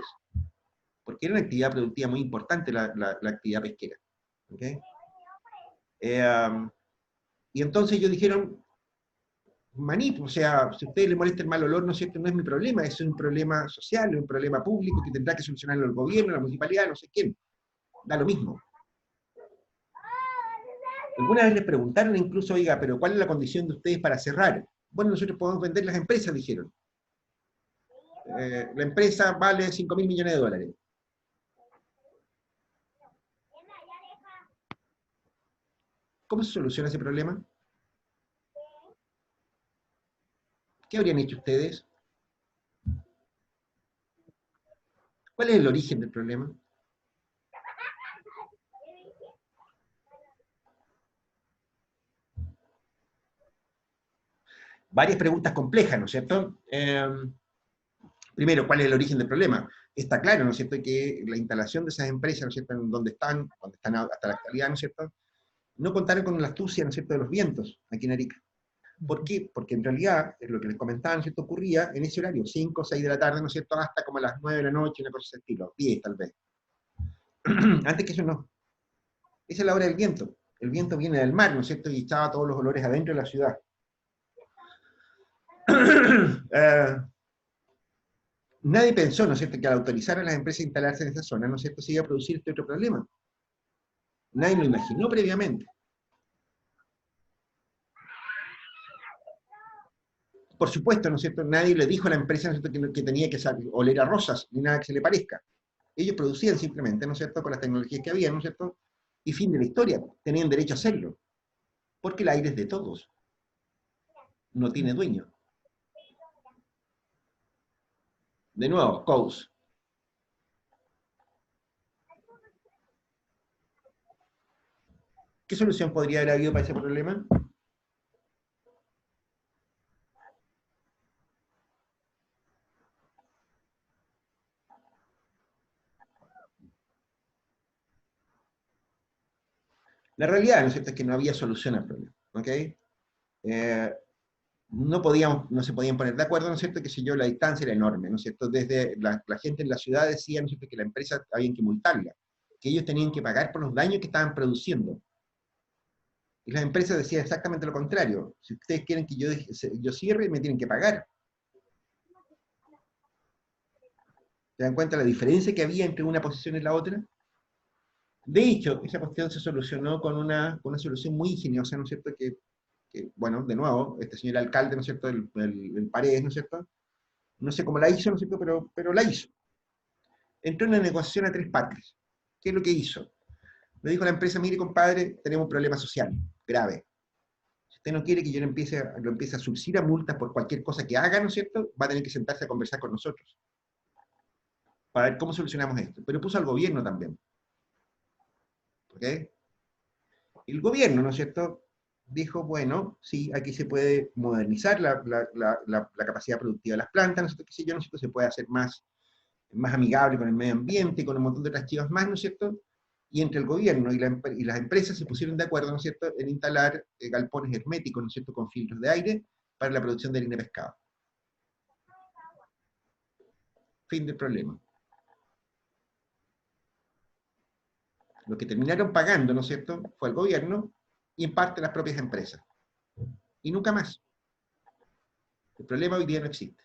porque era una actividad productiva muy importante la actividad pesquera. ¿Okay? Y entonces ellos dijeron, manito, o sea, si a ustedes les molesta el mal olor, ¿no es cierto?, no es mi problema, es un problema social, es un problema público que tendrá que solucionarlo el gobierno, la municipalidad, no sé quién. Da lo mismo. Alguna vez les preguntaron incluso, oiga, pero ¿cuál es la condición de ustedes para cerrar? Bueno, nosotros podemos vender las empresas, dijeron. La empresa vale 5.000 millones de dólares. ¿Cómo se soluciona ese problema? ¿Qué habrían hecho ustedes? ¿Cuál es el origen del problema? Varias preguntas complejas, ¿no es cierto? Primero, ¿cuál es el origen del problema? Está claro, ¿no es cierto?, que la instalación de esas empresas, ¿no es cierto?, en donde están hasta la actualidad, ¿no es cierto?, no contaron con la astucia, ¿no es cierto?, de los vientos aquí en Arica. ¿Por qué? Porque en realidad, es lo que les comentaba, ¿no es cierto?, ocurría en ese horario, 5 o 6 de la tarde, ¿no es cierto?, hasta como a las 9 de la noche, una cosa de ese estilo, 10 tal vez. Antes que eso no. Esa es la hora del viento. El viento viene del mar, ¿no es cierto?, y echaba todos los olores adentro de la ciudad. Nadie pensó, ¿no es cierto?, que al autorizar a las empresas a instalarse en esa zona, ¿no es cierto?, se iba a producir este otro problema. Nadie lo imaginó previamente. Por supuesto, ¿no es cierto?, nadie le dijo a la empresa, ¿no es cierto?, que tenía que oler a rosas, ni nada que se le parezca. Ellos producían simplemente, ¿no es cierto?, con las tecnologías que había, ¿no es cierto?, y fin de la historia, tenían derecho a hacerlo, porque el aire es de todos, no tiene dueño. De nuevo, Coase. ¿Qué solución podría haber habido para ese problema? La realidad, ¿no es cierto?, es que no había solución al problema, ¿ok? No se podían poner de acuerdo, ¿no es cierto?, que si yo, la distancia era enorme, ¿no es cierto? Desde la gente en la ciudad decía, ¿no es cierto?, que la empresa había que multarla, que ellos tenían que pagar por los daños que estaban produciendo. Y las empresas decían exactamente lo contrario. Si ustedes quieren que yo cierre, me tienen que pagar. ¿Se dan cuenta la diferencia que había entre una posición y la otra? De hecho, esa cuestión se solucionó con una solución muy ingeniosa, ¿no es cierto?, bueno, de nuevo, este señor alcalde, ¿no es cierto?, el Paredes, ¿no es cierto?, no sé cómo la hizo, ¿no es cierto?, pero la hizo. Entró en una negociación a tres partes. ¿Qué es lo que hizo? Le dijo a la empresa, mire compadre, tenemos un problema social grave. Si usted no quiere que yo lo empiece a subsidiar a multas por cualquier cosa que haga, ¿no es cierto?, va a tener que sentarse a conversar con nosotros para ver cómo solucionamos esto. Pero puso al gobierno también. ¿Ok? El gobierno, ¿no es cierto?, dijo, bueno, sí, aquí se puede modernizar la capacidad productiva de las plantas, ¿no es cierto?, qué sé yo, ¿no es cierto?, se puede hacer más amigable con el medio ambiente, con un montón de otras chivas más, ¿no es cierto? Y entre el gobierno y las empresas se pusieron de acuerdo, ¿no es cierto?, en instalar galpones herméticos, ¿no es cierto?, con filtros de aire para la producción de harina de pescado. Fin del problema. Lo que terminaron pagando, ¿no es cierto?, fue el gobierno y en parte las propias empresas. Y nunca más. El problema hoy día no existe.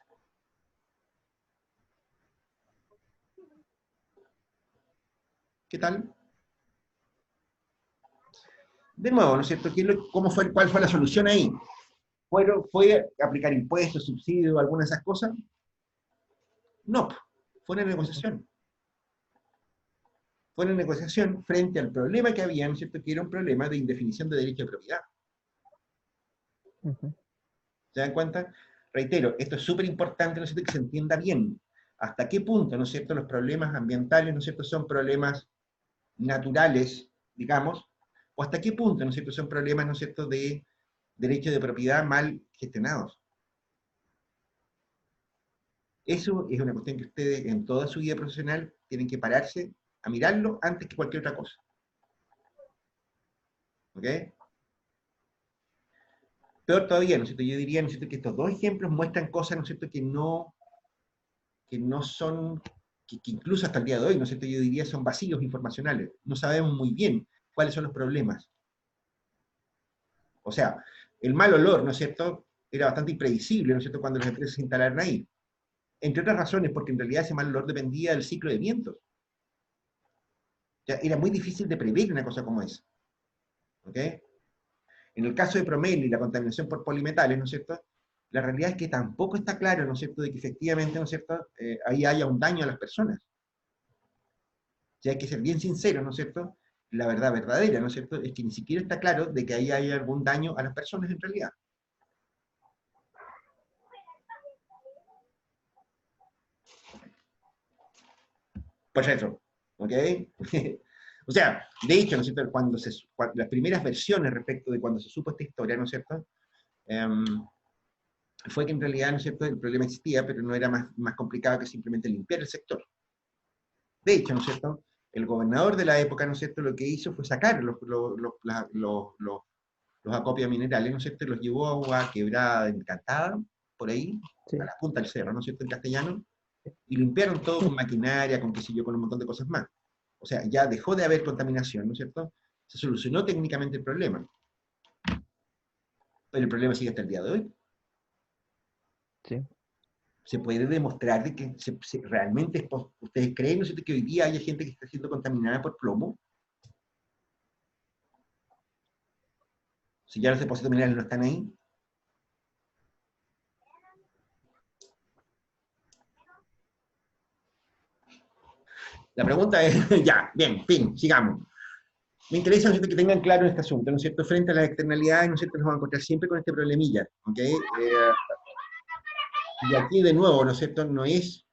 ¿Qué tal? De nuevo, ¿no es cierto? ¿Cuál fue la solución ahí? ¿Fue aplicar impuestos, subsidios, alguna de esas cosas? No, fue una negociación. Fue una negociación frente al problema que había, ¿no es cierto?, que era un problema de indefinición de derecho de propiedad. Ujú. ¿Se dan cuenta? Reitero, esto es súper importante, ¿no es cierto?, que se entienda bien. ¿Hasta qué punto, ¿no es cierto?, los problemas ambientales, ¿no es cierto?, son problemas naturales, digamos, o hasta qué punto, ¿no es cierto?, son problemas, ¿no es cierto?, de derecho de propiedad mal gestionados. Eso es una cuestión que ustedes en toda su vida profesional tienen que pararse a mirarlo antes que cualquier otra cosa. ¿Ok? Peor todavía, ¿no es cierto? Yo diría, ¿no es cierto?, que estos dos ejemplos muestran cosas, ¿no es cierto?, que no son, que incluso hasta el día de hoy, ¿no es cierto?, yo diría son vacíos informacionales. No sabemos muy bien cuáles son los problemas. O sea, el mal olor, ¿no es cierto?, era bastante imprevisible, ¿no es cierto?, cuando las empresas se instalaron ahí. Entre otras razones, porque en realidad ese mal olor dependía del ciclo de vientos. O sea, era muy difícil de prever una cosa como esa. ¿Ok? En el caso de Promel y la contaminación por polimetales, ¿no es cierto?, la realidad es que tampoco está claro, ¿no es cierto?, de que efectivamente, ¿no es cierto?, ahí haya un daño a las personas. Y hay que ser bien sincero, ¿no es cierto?, la verdad verdadera, ¿no es cierto?, es que ni siquiera está claro de que ahí haya algún daño a las personas en realidad. Pues eso, ¿ok? O sea, de hecho, ¿no es cierto?, las primeras versiones respecto de cuando se supo esta historia, ¿no es cierto?, em, fue que en realidad, ¿no es cierto?, el problema existía, pero no era más complicado que simplemente limpiar el sector. De hecho, ¿no es cierto?, el gobernador de la época, ¿no es cierto?, lo que hizo fue sacar los acopios minerales, ¿no es cierto?, y los llevó a una quebrada encantada, por ahí, a Sí. la punta del cerro, ¿no es cierto?, en castellano, y limpiaron todo con maquinaria, con qué sé yo, con un montón de cosas más. O sea, ya dejó de haber contaminación, ¿no es cierto? Se solucionó técnicamente el problema, pero el problema sigue hasta el día de hoy. Sí. Se puede demostrar de que realmente ustedes creen, ¿no es cierto?, que hoy día haya gente que está siendo contaminada por plomo. Si ya los depósitos minerales no están ahí. La pregunta es, ya, bien, fin, sigamos. Me interesa, ¿no es cierto?, que tengan claro este asunto, ¿no es cierto? Frente a las externalidades, ¿no es cierto?, nos vamos a encontrar siempre con este problemilla, ¿ok? Y aquí de nuevo, ¿no es cierto?, no es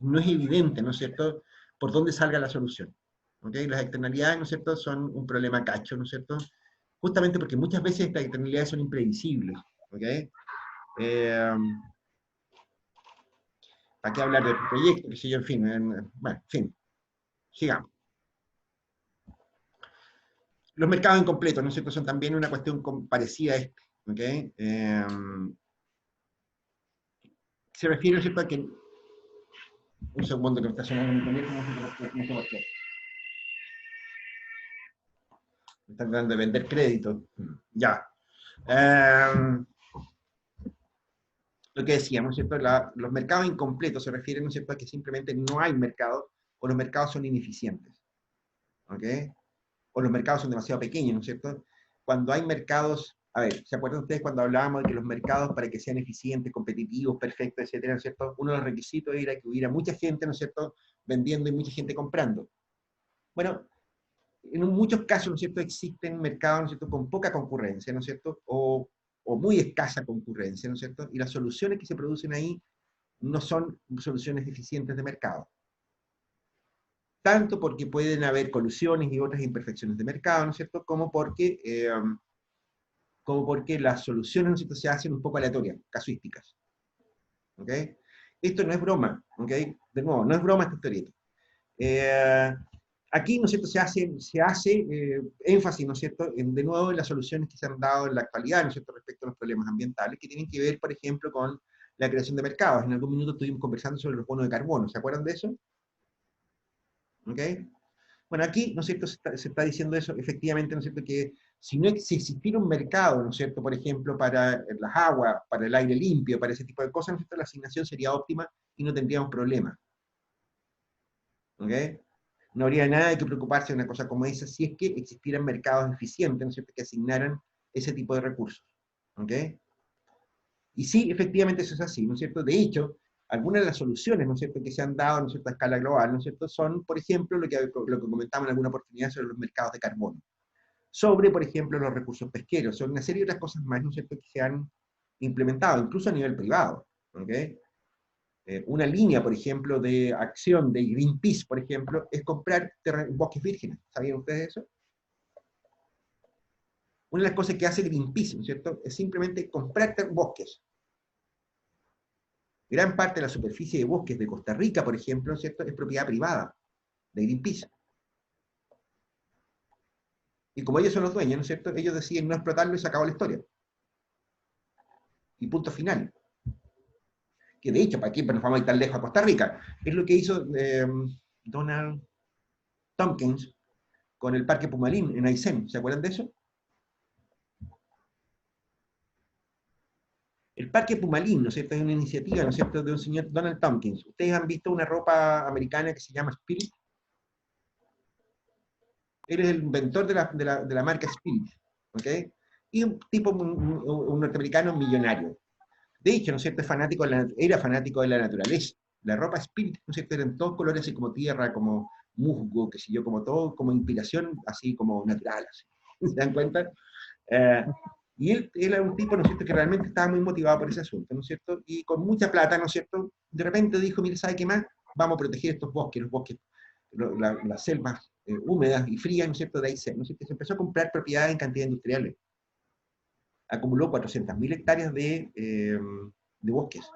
evidente, ¿no es cierto?, por dónde salga la solución. ¿Ok? Las externalidades, ¿no es cierto?, son un problema cacho, ¿no es cierto?, justamente porque muchas veces estas externalidades son imprevisibles. ¿Ok? ¿Para qué hablar de proyectos? ¿Qué sé yo? En fin, bueno, en fin, sigamos. Los mercados incompletos, ¿no es cierto?, son también una cuestión parecida a esta. ¿Ok? Se refiere, ¿no es cierto?, a que... Un segundo que me está sonando mi teléfono, no sé por qué. Me están tratando de vender crédito. Ya. Lo que decíamos, ¿cierto? Los mercados incompletos se refieren, ¿no es cierto?, a que simplemente no hay mercado o los mercados son ineficientes. ¿Ok? O los mercados son demasiado pequeños, ¿no es cierto? Cuando hay mercados, a ver, ¿se acuerdan ustedes cuando hablábamos de que los mercados para que sean eficientes, competitivos, perfectos, etcétera, ¿no es cierto? Uno de los requisitos era que hubiera mucha gente, ¿no es cierto?, vendiendo y mucha gente comprando. Bueno, en muchos casos, ¿no es cierto?, existen mercados, ¿no es cierto?, con poca concurrencia, ¿no es cierto?, o muy escasa concurrencia, ¿no es cierto?, y las soluciones que se producen ahí no son soluciones eficientes de mercado. Tanto porque pueden haber colusiones y otras imperfecciones de mercado, ¿no es cierto?, como porque las soluciones, ¿no es cierto?, se hacen un poco aleatorias, casuísticas. ¿Ok? Esto no es broma, ¿ok? De nuevo, no es broma esta historieta. Aquí, ¿no es cierto?, se hace énfasis, ¿no es cierto?, de nuevo en las soluciones que se han dado en la actualidad, ¿no es cierto?, respecto a los problemas ambientales, que tienen que ver, por ejemplo, con la creación de mercados. En algún minuto estuvimos conversando sobre los bonos de carbono, ¿se acuerdan de eso? ¿Ok? Bueno, aquí, ¿no es cierto?, se está diciendo eso, efectivamente, ¿no es cierto?, que si existiera un mercado, ¿no es cierto?, por ejemplo, para las aguas, para el aire limpio, para ese tipo de cosas, ¿no es cierto?, la asignación sería óptima y no tendríamos problemas. ¿Ok? No habría nada de que preocuparse de una cosa como esa si es que existieran mercados eficientes, ¿no es cierto?, que asignaran ese tipo de recursos. ¿Ok? Y sí, efectivamente eso es así, ¿no es cierto? De hecho, algunas de las soluciones, ¿no es cierto?, que se han dado, ¿no es cierto?, a escala global, ¿no es cierto?, son, por ejemplo, lo que comentamos en alguna oportunidad sobre los mercados de carbono, sobre, por ejemplo, los recursos pesqueros, sobre una serie de otras cosas más, ¿no es cierto?, que se han implementado, incluso a nivel privado, ¿ok? Una línea, por ejemplo, de acción de Greenpeace, por ejemplo, es comprar bosques vírgenes. ¿Sabían ustedes eso? Una de las cosas que hace Greenpeace, ¿no es cierto?, es simplemente comprar bosques. Gran parte de la superficie de bosques de Costa Rica, por ejemplo, ¿no es cierto?, es propiedad privada de Greenpeace. Y como ellos son los dueños, ¿no es cierto?, ellos deciden no explotarlo y se acabó la historia. Y punto final. Que de hecho, ¿para qué nos vamos a ir tan lejos a Costa Rica? Es lo que hizo Donald Tompkins con el Parque Pumalín en Aysén. ¿Se acuerdan de eso? El Parque Pumalín, ¿no es cierto?, es una iniciativa, ¿no es cierto?, de un señor Donald Tompkins. ¿Ustedes han visto una ropa americana que se llama Spirit? Él es el inventor de la marca Spirit, ¿ok? Y un tipo, un norteamericano millonario. De hecho, ¿no es cierto?, era fanático de la naturaleza. La ropa Spirit, ¿no es cierto?, eran todos colores así como tierra, como musgo, qué sé yo, como todo, como inspiración así como natural, así. ¿Se dan cuenta? Eh, y él era un tipo, ¿no es cierto?, que realmente estaba muy motivado por ese asunto, ¿no es cierto? Y con mucha plata, ¿no es cierto?, de repente dijo, mire, ¿sabe qué más? Vamos a proteger estos bosques, los bosques, las selvas húmedas y frías, ¿no es cierto?, de Aysén, ¿no es cierto? Se empezó a comprar propiedades en cantidades industriales. Acumuló 400.000 hectáreas de bosques.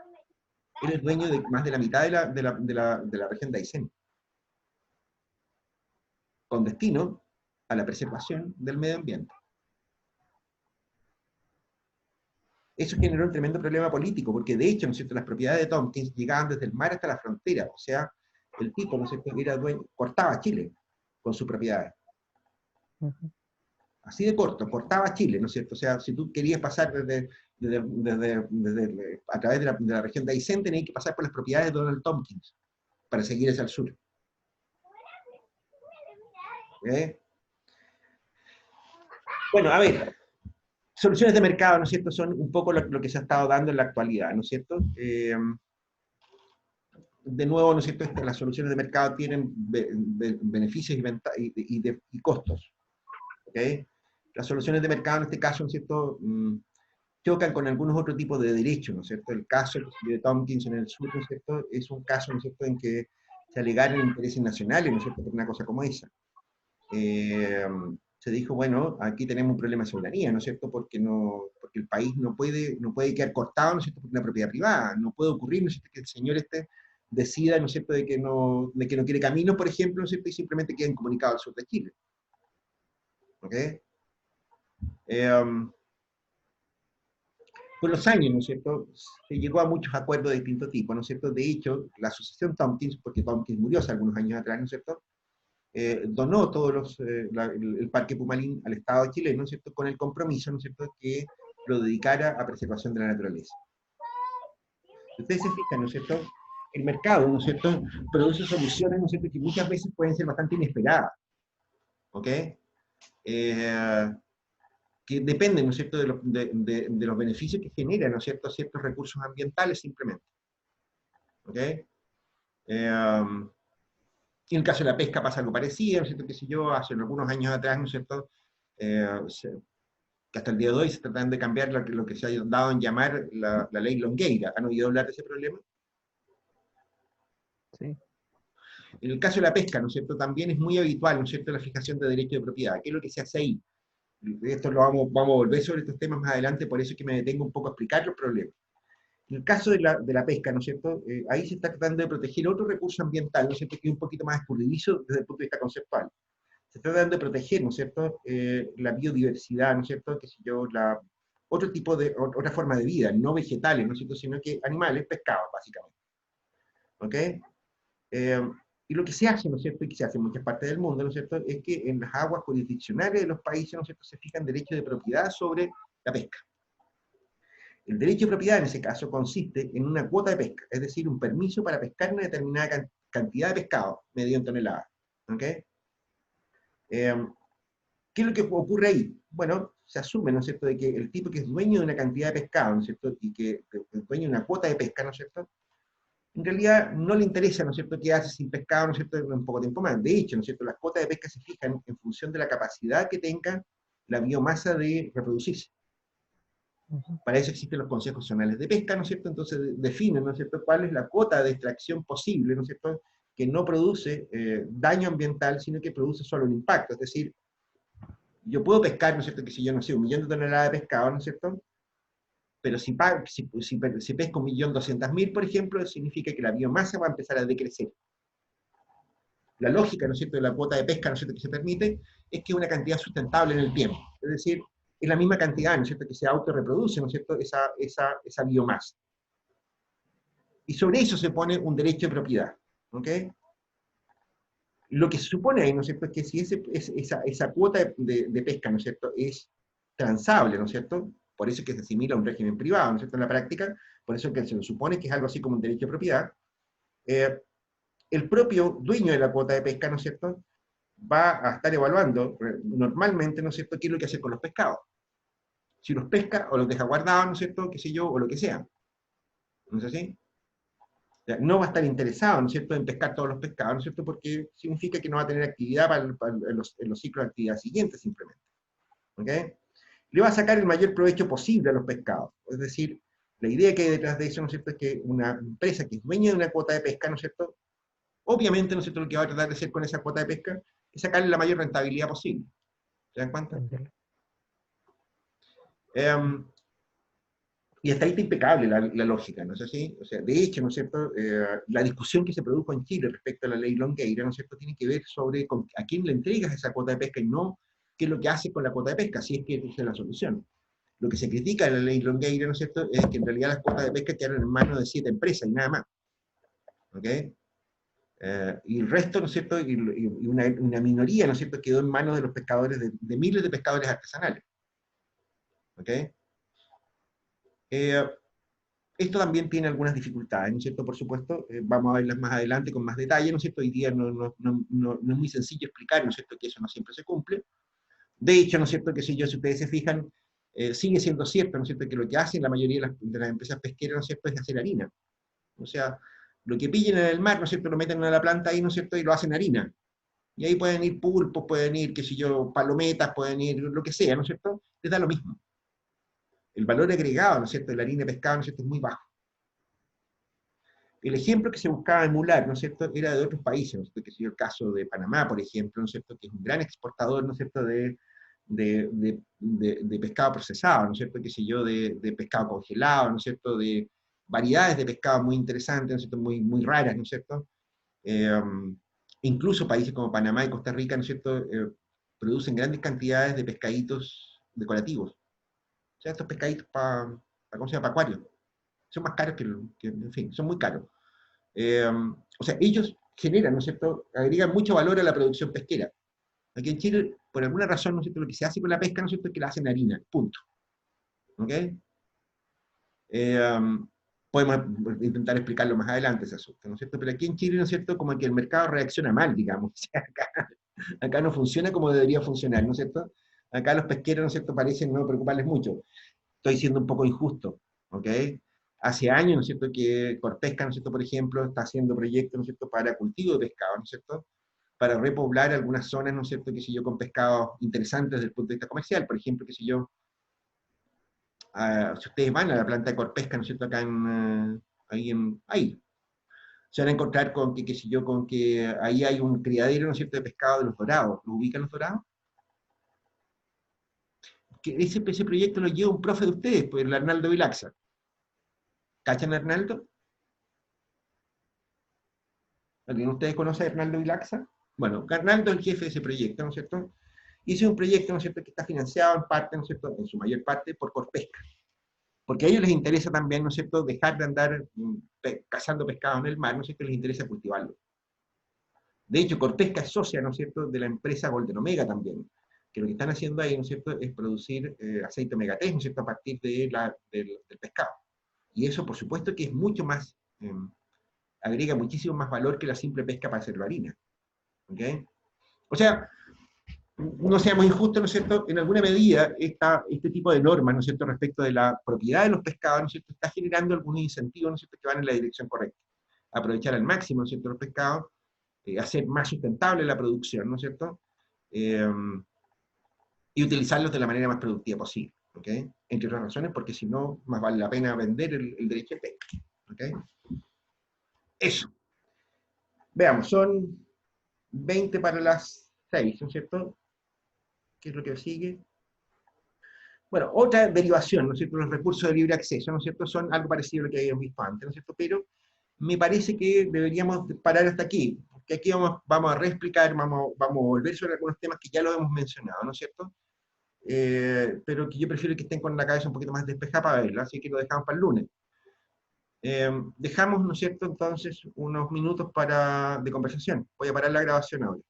Él es dueño de más de la mitad de la región de Aysén, con destino a la preservación del medio ambiente. Eso generó un tremendo problema político, porque de hecho, ¿no es cierto?, las propiedades de Tompkins llegaban desde el mar hasta la frontera, o sea, el tipo, ¿no es cierto?, era dueño, cortaba Chile con sus propiedades. Ujú. Así de corto, cortaba Chile, ¿no es cierto? O sea, si tú querías pasar a través de la región de Aysén, tenías que pasar por las propiedades de Donald Tompkins para seguir hacia el sur. ¿Eh? Bueno, a ver, soluciones de mercado, ¿no es cierto?, son un poco lo que se ha estado dando en la actualidad, ¿no es cierto? De nuevo, ¿no es cierto?, las soluciones de mercado tienen beneficios y costos, ¿ok? Las soluciones de mercado en este caso, ¿no es cierto?, chocan con algunos otros tipos de derechos, ¿no es cierto? El caso de Tompkins en el sur, ¿no es cierto?, es un caso, ¿no es cierto?, en que se alegaron intereses nacionales, ¿no es cierto?, por una cosa como esa. Se dijo, bueno, aquí tenemos un problema de soberanía, ¿no es cierto?, porque el país no puede quedar cortado, ¿no es cierto?, por una propiedad privada. No puede ocurrir, ¿no es cierto?, que el señor decida, ¿no es cierto?, de que no quiere caminos, por ejemplo, ¿no es cierto?, y simplemente queda incomunicado al sur de Chile. ¿Ok? Con los años, ¿no es cierto?, se llegó a muchos acuerdos de distinto tipo, ¿no es cierto? De hecho, la asociación Tompkins, porque Tompkins murió hace algunos años atrás, ¿no es cierto?, donó el Parque Pumalín al Estado chileno, ¿no es cierto?, con el compromiso, ¿no es cierto?, que lo dedicara a preservación de la naturaleza. Si ustedes se fijan, ¿no es cierto?, el mercado, ¿no es cierto?, produce soluciones, ¿no es cierto?, que muchas veces pueden ser bastante inesperadas, ¿ok? Que dependen, ¿no es cierto?, de los beneficios que generan, ¿no es cierto?, ciertos recursos ambientales simplemente, ¿ok? En el caso de la pesca pasa algo parecido, ¿no es cierto?, que si yo, hace algunos años atrás, ¿no es cierto?, que hasta el día de hoy se tratan de cambiar lo que se ha dado en llamar la ley Longueira. ¿Han oído hablar de ese problema? Sí. En el caso de la pesca, ¿no es cierto?, también es muy habitual, ¿no es cierto?, la fijación de derecho de propiedad. ¿Qué es lo que se hace ahí? Esto vamos a volver sobre estos temas más adelante, por eso es que me detengo un poco a explicar los problemas. En el caso de la pesca, ¿no es cierto?, ahí se está tratando de proteger otro recurso ambiental, ¿no es cierto?, que es un poquito más escurridizo desde el punto de vista conceptual. Se está tratando de proteger, ¿no es cierto?, la biodiversidad, ¿no es cierto?, que si yo, otra forma de vida, no vegetales, ¿no es cierto?, sino que animales, pescados, básicamente. ¿Ok? Y lo que se hace, ¿no es cierto?, y que se hace en muchas partes del mundo, ¿no es cierto?, es que en las aguas jurisdiccionales de los países, ¿no es cierto?, se fijan derechos de propiedad sobre la pesca. El derecho de propiedad en ese caso consiste en una cuota de pesca, es decir, un permiso para pescar una determinada cantidad de pescado, medido en toneladas. ¿Ok? ¿Qué es lo que ocurre ahí? Bueno, se asume, ¿no es cierto?, de que el tipo que es dueño de una cantidad de pescado, ¿no es cierto?, y que es dueño de una cuota de pesca, ¿no es cierto?, en realidad no le interesa, ¿no es cierto?, qué hace sin pescado, ¿no es cierto?, en poco tiempo más. De hecho, ¿no es cierto?, las cuotas de pesca se fijan en función de la capacidad que tenga la biomasa de reproducirse. Ujú. Para eso existen los consejos zonales de pesca, ¿no es cierto? Entonces definen, ¿no es cierto?, cuál es la cuota de extracción posible, ¿no es cierto?, que no produce daño ambiental, sino que produce solo un impacto. Es decir, yo puedo pescar, ¿no es cierto?, que si yo, no sé, 1.000.000 de toneladas de pescado, ¿no es cierto?, pero si pesco 1.200.000, por ejemplo, significa que la biomasa va a empezar a decrecer. La lógica, ¿no es cierto?, de la cuota de pesca, ¿no es cierto?, que se permite, es que es una cantidad sustentable en el tiempo. Es decir, es la misma cantidad, ¿no es cierto?, que se autorreproduce, ¿no es cierto?, esa biomasa. Y sobre eso se pone un derecho de propiedad. ¿Ok? Lo que se supone ahí, ¿no es cierto?, es que si esa cuota de pesca, ¿no es cierto?, es transable, ¿no es cierto?, por eso es que se asimila a un régimen privado, ¿no es cierto?, en la práctica, por eso es que se supone que es algo así como un derecho de propiedad, el propio dueño de la cuota de pesca, ¿no es cierto?, va a estar evaluando normalmente, ¿no es cierto?, qué es lo que hace con los pescados. Si los pesca o los deja guardados, ¿no es cierto?, qué sé yo, o lo que sea. ¿No es así? O sea, no va a estar interesado, ¿no es cierto?, en pescar todos los pescados, ¿no es cierto?, porque significa que no va a tener actividad en los ciclos de actividad siguientes, simplemente. ¿Ok? Le va a sacar el mayor provecho posible a los pescados. Es decir, la idea que hay detrás de eso, ¿no es cierto?, es que una empresa que es dueña de una cuota de pesca, ¿no es cierto?, obviamente, ¿no es cierto?, lo que va a tratar de hacer con esa cuota de pesca es sacarle la mayor rentabilidad posible. ¿Se dan cuenta? Venderlo. Y hasta ahí está impecable la lógica, ¿no es así? O sea, de hecho, ¿no es cierto?, la discusión que se produjo en Chile respecto a la ley Longueira, ¿no es cierto?, tiene que ver sobre a quién le entregas esa cuota de pesca y no qué es lo que hace con la cuota de pesca, si es que esa es la solución. Lo que se critica de la ley Longueira, ¿no es cierto?, es que en realidad las cuotas de pesca quedaron en manos de 7 empresas y nada más. ¿Ok? Y el resto, ¿no es cierto?, y una minoría, ¿no es cierto?, quedó en manos de los pescadores, de miles de pescadores artesanales. ¿Ok? Esto también tiene algunas dificultades, ¿no es cierto? Por supuesto, vamos a verlas más adelante con más detalle, ¿no es cierto? Hoy día no es muy sencillo explicar, ¿no es cierto?, que eso no siempre se cumple. De hecho, ¿no es cierto?, que si ustedes se fijan, sigue siendo cierto, ¿no es cierto?, que lo que hacen la mayoría de las empresas pesqueras, ¿no es cierto?, es hacer harina. O sea, lo que pillen en el mar, ¿no es cierto?, lo meten en la planta ahí, ¿no es cierto?, y lo hacen harina. Y ahí pueden ir pulpos, pueden ir, qué sé yo, palometas, pueden ir lo que sea, ¿no es cierto? Les da lo mismo. El valor agregado, ¿no es cierto?, de la harina de pescado, ¿no es cierto?, es muy bajo. El ejemplo que se buscaba emular, ¿no es cierto?, era de otros países, ¿no es cierto?, que sería el caso de Panamá, por ejemplo, ¿no es cierto?, que es un gran exportador, ¿no es cierto?, de pescado procesado, ¿no es cierto?, qué sé yo, de pescado congelado, ¿no es cierto?, de variedades de pescado muy interesantes, ¿no es cierto?, muy, muy raras, ¿no es cierto? Incluso países como Panamá y Costa Rica, ¿no es cierto?, producen grandes cantidades de pescaditos decorativos. O sea, estos pescaditos ¿cómo se llama?, para acuario. Son más caros en fin, son muy caros. O sea, ellos generan, ¿no es cierto?, agregan mucho valor a la producción pesquera. Aquí en Chile, por alguna razón, ¿no es cierto?, lo que se hace con la pesca, ¿no es cierto?, es que la hacen harina, punto. ¿Ok? Podemos intentar explicarlo más adelante ese asunto, ¿no es cierto? Pero aquí en Chile, ¿no es cierto?, como que el mercado reacciona mal, digamos. O sea, acá no funciona como debería funcionar, ¿no es cierto? Acá los pesqueros, ¿no es cierto?, parecen no preocuparles mucho. Estoy siendo un poco injusto, ¿ok? Hace años, ¿no es cierto?, que Corpesca, ¿no es cierto?, por ejemplo, está haciendo proyectos, ¿no es cierto?, para cultivo de pescado, ¿no es cierto?, para repoblar algunas zonas, ¿no es cierto?, que sé yo, con pescados interesantes desde el punto de vista comercial. Por ejemplo, que sé yo, si ustedes van a la planta de Corpesca, ¿no es cierto?, acá ahí, se van a encontrar con que, qué sé yo, con que ahí hay un criadero, ¿no es cierto?, de pescado de los dorados. ¿Lo ubican los dorados? Que ese proyecto lo lleva un profe de ustedes, pues el Arnaldo Vilaxa. ¿Cachan a Arnaldo? ¿Alguien de ustedes conoce a Arnaldo Vilaxa? Bueno, Arnaldo es el jefe de ese proyecto, ¿no es cierto? Y ese es un proyecto, ¿no es cierto?, que está financiado en parte, ¿no es cierto?, en su mayor parte por Corpesca. Porque a ellos les interesa también, ¿no es cierto?, dejar de andar cazando pescado en el mar, ¿no es cierto?, les interesa cultivarlo. De hecho, Corpesca es socia, ¿no es cierto?, de la empresa Golden Omega también, que lo que están haciendo ahí, ¿no es cierto?, es producir aceite omega 3, ¿no es cierto?, a partir del pescado. Y eso, por supuesto, que es mucho más, agrega muchísimo más valor que la simple pesca para hacer harina. ¿Ok? O sea, no seamos injustos, ¿no es cierto? En alguna medida, este tipo de normas, ¿no es cierto?, respecto de la propiedad de los pescados, ¿no es cierto?, está generando algunos incentivos, ¿no es cierto?, que van en la dirección correcta. Aprovechar al máximo, ¿no es cierto?, los pescados, hacer más sustentable la producción, ¿no es cierto?, eh, y utilizarlos de la manera más productiva posible, ¿ok? Entre otras razones, porque si no, más vale la pena vender el derecho de pesca, ¿ok? Eso. Veamos, son 20 para las 6, ¿no es cierto? ¿Qué es lo que sigue? Bueno, otra derivación, ¿no es cierto? Los recursos de libre acceso, ¿no es cierto? Son algo parecido a lo que habíamos visto antes, ¿no es cierto? Pero me parece que deberíamos parar hasta aquí, porque aquí vamos a reexplicar, vamos a volver sobre algunos temas que ya lo hemos mencionado, ¿no es cierto? Pero que yo prefiero que estén con la cabeza un poquito más despejada para verlo, así que lo dejamos para el lunes. Dejamos, ¿no es cierto?, entonces, unos minutos de conversación. Voy a parar la grabación ahora.